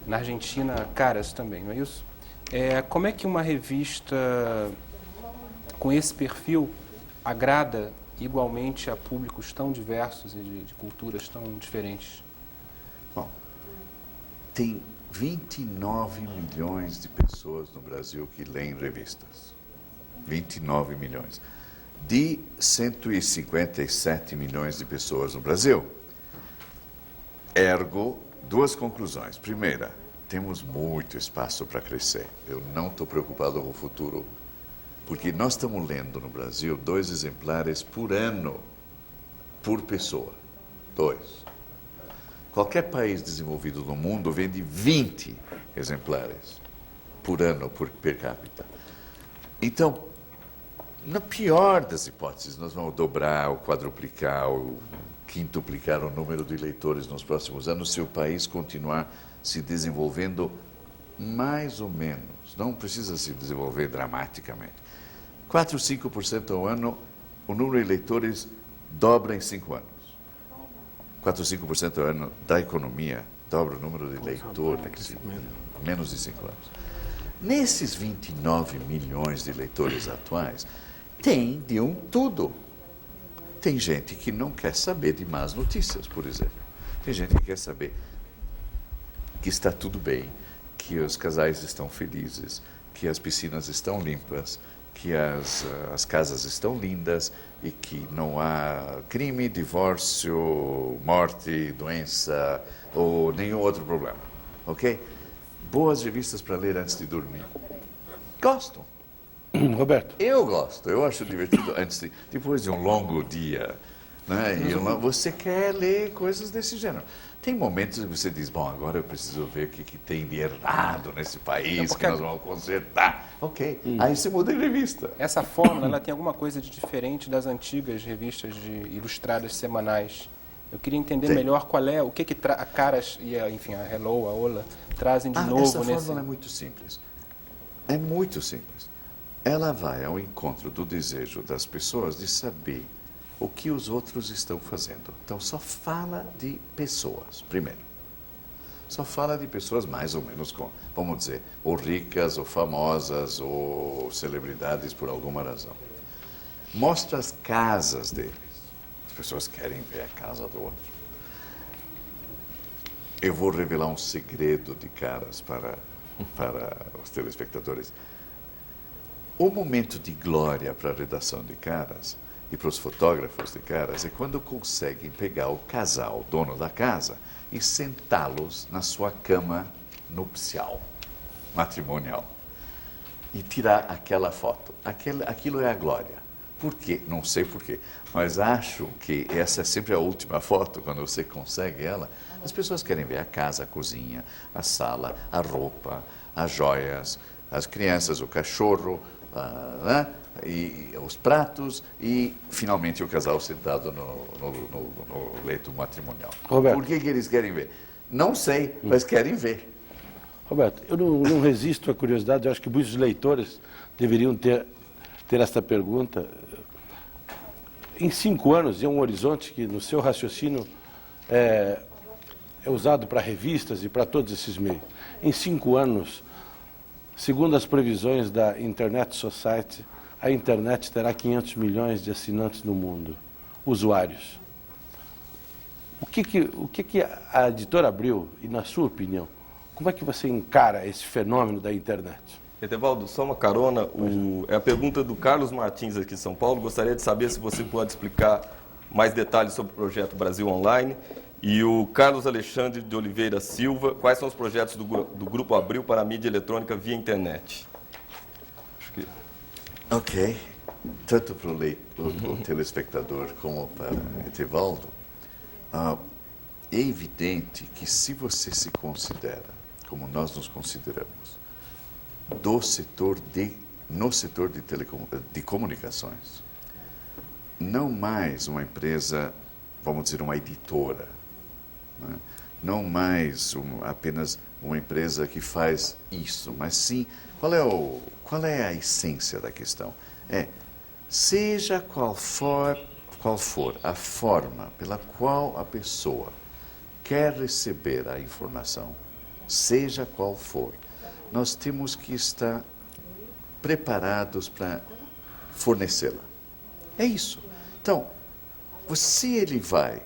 na Argentina, Caras também, não é isso? Como é que uma revista com esse perfil agrada igualmente a públicos tão diversos e de culturas tão diferentes? Bom, tem 29 milhões de pessoas no Brasil que leem revistas. 29 milhões. De 157 milhões de pessoas no Brasil. Ergo, 2 conclusões. Primeira, temos muito espaço para crescer. Eu não estou preocupado com o futuro, porque nós estamos lendo no Brasil 2 exemplares por ano, por pessoa. 2. Qualquer país desenvolvido no mundo vende 20 exemplares por ano, per capita. Então, na pior das hipóteses, nós vamos dobrar, ou quadruplicar, ou quintuplicar o número de leitores nos próximos anos se o país continuar se desenvolvendo mais ou menos. Não precisa se desenvolver dramaticamente. 4 ou 5% ao ano, o número de leitores dobra em 5 anos. 4 ou 5% ao ano da economia dobra o número de leitores em menos de 5 anos. Nesses 29 milhões de leitores atuais, tem de um tudo. Tem gente que não quer saber de más notícias, por exemplo. Tem gente que quer saber que está tudo bem, que os casais estão felizes, que as piscinas estão limpas, que as casas estão lindas e que não há crime, divórcio, morte, doença ou nenhum outro problema. Ok? Boas revistas para ler antes de dormir. Gostam. Roberto. Eu gosto, eu acho divertido depois de um longo dia. Né? Você quer ler coisas desse gênero. Tem momentos que você diz, bom, agora eu preciso ver o que tem de errado nesse país, que nós vamos consertar. Ok, aí você muda de revista. Essa fórmula, ela tem alguma coisa de diferente das antigas revistas ilustradas semanais. Eu queria entender melhor qual é, o que a Caras e a Hello, a Ola, trazem de novo essa nesse... Essa fórmula é muito simples. É muito simples. Ela vai ao encontro do desejo das pessoas de saber o que os outros estão fazendo. Então, só fala de pessoas, primeiro. Só fala de pessoas mais ou menos, vamos dizer, ou ricas, ou famosas, ou celebridades por alguma razão. Mostra as casas deles. As pessoas querem ver a casa do outro. Eu vou revelar um segredo de Caras para os telespectadores. O momento de glória para a redação de Caras e para os fotógrafos de Caras é quando conseguem pegar o casal, dono da casa, e sentá-los na sua cama nupcial, matrimonial, e tirar aquela foto. Aquilo é a glória. Por quê? Não sei por quê, mas acho que essa é sempre a última foto, quando você consegue ela. As pessoas querem ver a casa, a cozinha, a sala, a roupa, as joias, as crianças, o cachorro, né? E os pratos e, finalmente, o casal sentado no leito matrimonial. Roberto. Por que eles querem ver? Não sei, mas querem ver. Roberto, eu não resisto à curiosidade, eu acho que muitos leitores deveriam ter esta pergunta. Em 5 anos, é um horizonte que, no seu raciocínio, é usado para revistas e para todos esses meios. Em 5 anos, segundo as previsões da Internet Society, a internet terá 500 milhões de assinantes no mundo, usuários. O que a editora Abril, e na sua opinião, como é que você encara esse fenômeno da internet? Etevaldo, só uma carona. É a pergunta do Carlos Martins aqui de São Paulo. Gostaria de saber se você pode explicar mais detalhes sobre o projeto Brasil Online. E o Carlos Alexandre de Oliveira Silva, quais são os projetos do Grupo Abril para a mídia eletrônica via internet? Acho que... Ok. Tanto para o telespectador como para Etevaldo, é evidente que se você se considera, como nós nos consideramos, no setor de comunicações, não mais uma empresa, vamos dizer, uma editora, né? Não mais apenas uma empresa que faz isso, mas sim, qual é a essência da questão? Seja qual for a forma pela qual a pessoa quer receber a informação, seja qual for, nós temos que estar preparados para fornecê-la. É isso. Então, se ele vai,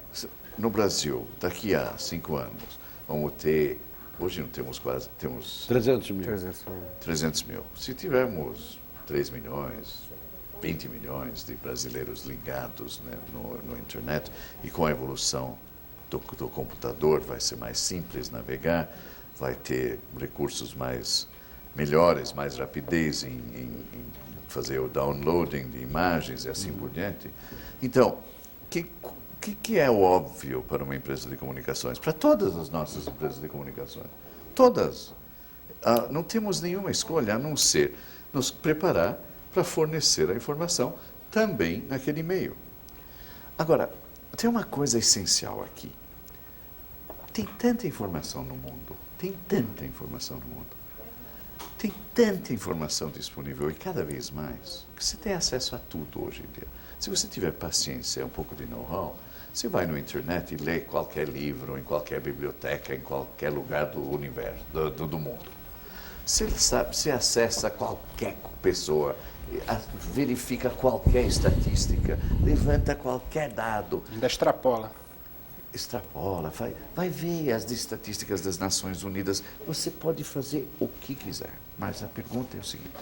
no Brasil, daqui a 5 anos, vamos ter, hoje não temos quase, temos 300 mil. 300 mil. Se tivermos 3 milhões, 20 milhões de brasileiros ligados, né, no internet, e com a evolução do computador vai ser mais simples navegar, vai ter recursos melhores, mais rapidez em fazer o downloading de imagens e assim por diante. Então, o que é óbvio para uma empresa de comunicações? Para todas as nossas empresas de comunicações. Todas. Não temos nenhuma escolha a não ser nos preparar para fornecer a informação também naquele meio. Agora, tem uma coisa essencial aqui. Tem tanta informação no mundo, tem tanta informação no mundo, tem tanta informação disponível e cada vez mais, que você tem acesso a tudo hoje em dia. Se você tiver paciência, um pouco de know-how, Você vai na internet e lê qualquer livro, em qualquer biblioteca, em qualquer lugar do universo, do mundo. Você acessa qualquer pessoa, verifica qualquer estatística, levanta qualquer dado. Ainda extrapola. Extrapola, vai ver as estatísticas das Nações Unidas. Você pode fazer o que quiser, mas a pergunta é o seguinte: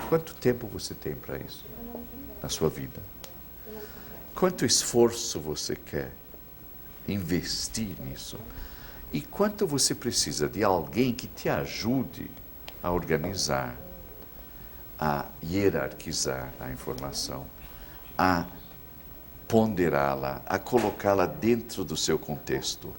quanto tempo você tem para isso na sua vida? Quanto esforço você quer investir nisso? E quanto você precisa de alguém que te ajude a organizar, a hierarquizar a informação, a ponderá-la, a colocá-la dentro do seu contexto,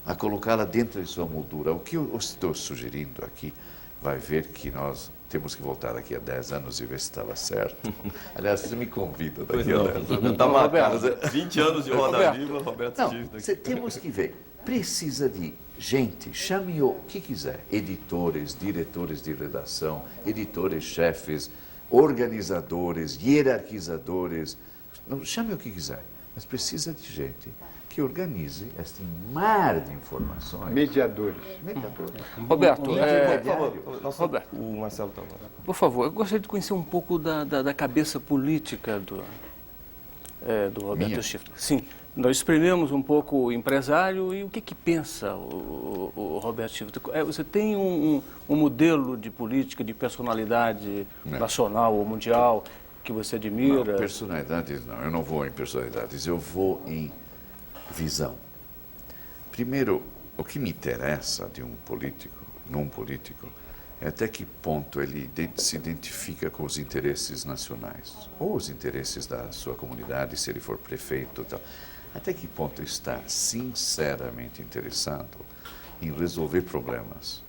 a colocá-la dentro de sua moldura. O que eu estou sugerindo aqui, vai ver que nós temos que voltar daqui a 10 anos e ver se estava certo. Aliás, você me convida daqui a 10 anos. Está marcado. 20 anos de Roda Viva, Roberto Tivita. Temos que ver. Precisa de gente, chame o que quiser, editores, diretores de redação, editores, chefes, organizadores, hierarquizadores, chame o que quiser, mas precisa de gente que organize este mar de informações. Mediadores. Roberto, Roberto, o Marcelo está lá. Por favor, eu gostaria de conhecer um pouco da cabeça política do Roberto Tivita. Sim, nós exprimimos um pouco o empresário e o que pensa o Roberto Tivita. Você tem um modelo de política, de personalidade nacional ou mundial que você admira? Não, personalidades não, eu não vou em personalidades, eu vou em visão. Primeiro, o que me interessa de um político, num político, é até que ponto ele se identifica com os interesses nacionais, ou os interesses da sua comunidade, se ele for prefeito e tal. Até que ponto está sinceramente interessado em resolver problemas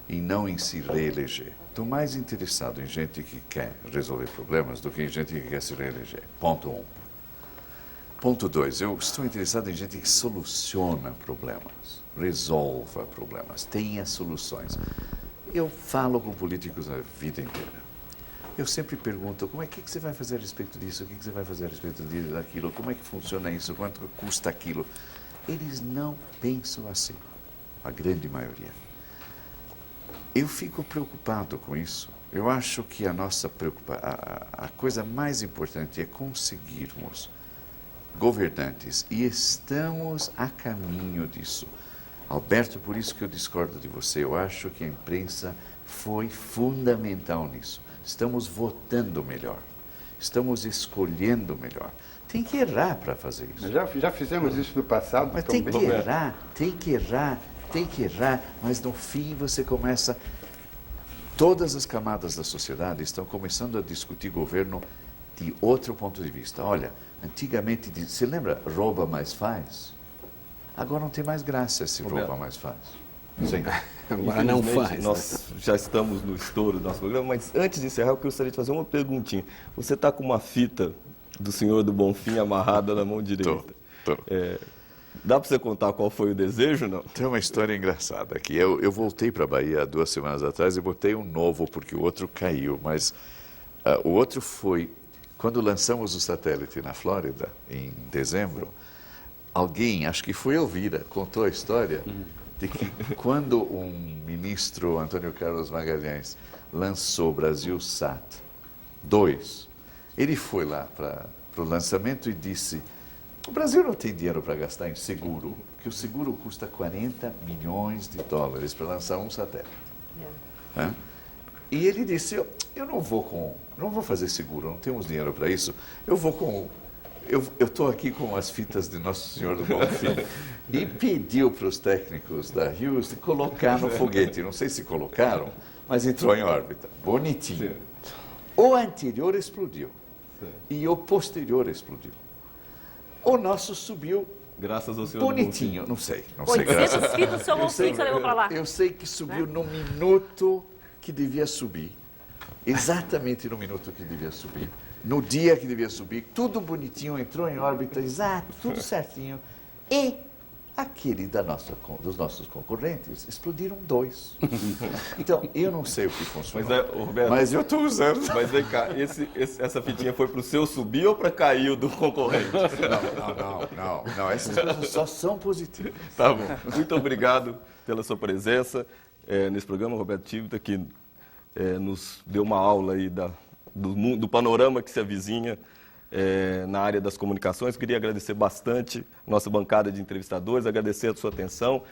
e não em se reeleger. Estou mais interessado em gente que quer resolver problemas do que em gente que quer se reeleger. Ponto 1. Ponto 2, eu estou interessado em gente que soluciona problemas, resolva problemas, tenha soluções. Eu falo com políticos a vida inteira. Eu sempre pergunto, como é que você vai fazer a respeito disso? O que você vai fazer a respeito daquilo? Como é que funciona isso? Quanto custa aquilo? Eles não pensam assim, a grande maioria. Eu fico preocupado com isso. Eu acho que a coisa mais importante é conseguirmos governantes, e estamos a caminho disso. Alberto, por isso que eu discordo de você, eu acho que a imprensa foi fundamental nisso. Estamos votando melhor, estamos escolhendo melhor. Tem que errar para fazer isso. Já fizemos isso no passado. Mas tem que errar, mas no fim você começa... Todas as camadas da sociedade estão começando a discutir governo de outro ponto de vista. Olha, antigamente, você lembra, rouba mais faz? Agora não tem mais graça esse rouba mais faz. Sim. Agora não faz. Nós já estamos no estouro do nosso programa, mas antes de encerrar, eu gostaria de fazer uma perguntinha. Você está com uma fita do Senhor do Bonfim amarrada na mão direita. Tô. Dá para você contar qual foi o desejo, não? Tem uma história engraçada aqui. Eu voltei para a Bahia 2 semanas atrás e botei um novo, porque o outro caiu. Mas o outro foi, quando lançamos o satélite na Flórida, em dezembro, alguém, acho que foi Elvira, contou a história de que quando um ministro, Antônio Carlos Magalhães, lançou Brasilsat 2, ele foi lá para o lançamento e disse: o Brasil não tem dinheiro para gastar em seguro, que o seguro custa 40 milhões de dólares para lançar um satélite. E ele disse: eu não vou fazer seguro, não temos dinheiro para isso, eu estou aqui com as fitas de Nosso Senhor do Bonfim. E pediu para os técnicos da Hughes colocar no foguete. Não sei se colocaram, mas entrou em órbita. Bonitinho. O anterior explodiu e o posterior explodiu. O nosso subiu, graças ao Senhor bonitinho, não sei. 800 fitas do seu Bonfim que você levou para lá. Eu sei que subiu no minuto que devia subir. Exatamente no minuto que devia subir. No dia que devia subir, tudo bonitinho, entrou em órbita, exato, tudo certinho. E Aquele dos nossos concorrentes, explodiram 2. Então, eu não sei o que funciona, Roberto, mas eu estou usando. Mas vem cá, essa fitinha foi para o seu subir ou para cair o do concorrente? Não, essas coisas só são positivas. Tá bom. Muito obrigado pela sua presença nesse programa, Roberto Tivita, que nos deu uma aula aí do panorama que se avizinha na área das comunicações. Queria agradecer bastante a nossa bancada de entrevistadores, agradecer a sua atenção.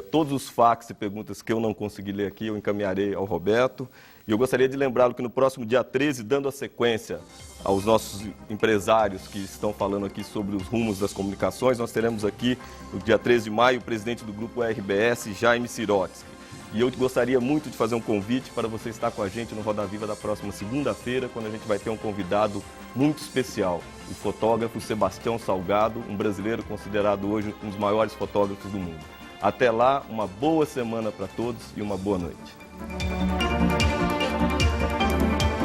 Todos os fax e perguntas que eu não consegui ler aqui, eu encaminharei ao Roberto. E eu gostaria de lembrá-lo que no próximo dia 13, dando a sequência aos nossos empresários que estão falando aqui sobre os rumos das comunicações, nós teremos aqui, no dia 13 de maio, o presidente do grupo RBS, Jaime Sirotsky. E eu gostaria muito de fazer um convite para você estar com a gente no Roda Viva da próxima segunda-feira, quando a gente vai ter um convidado muito especial, o fotógrafo Sebastião Salgado, um brasileiro considerado hoje um dos maiores fotógrafos do mundo. Até lá, uma boa semana para todos e uma boa noite.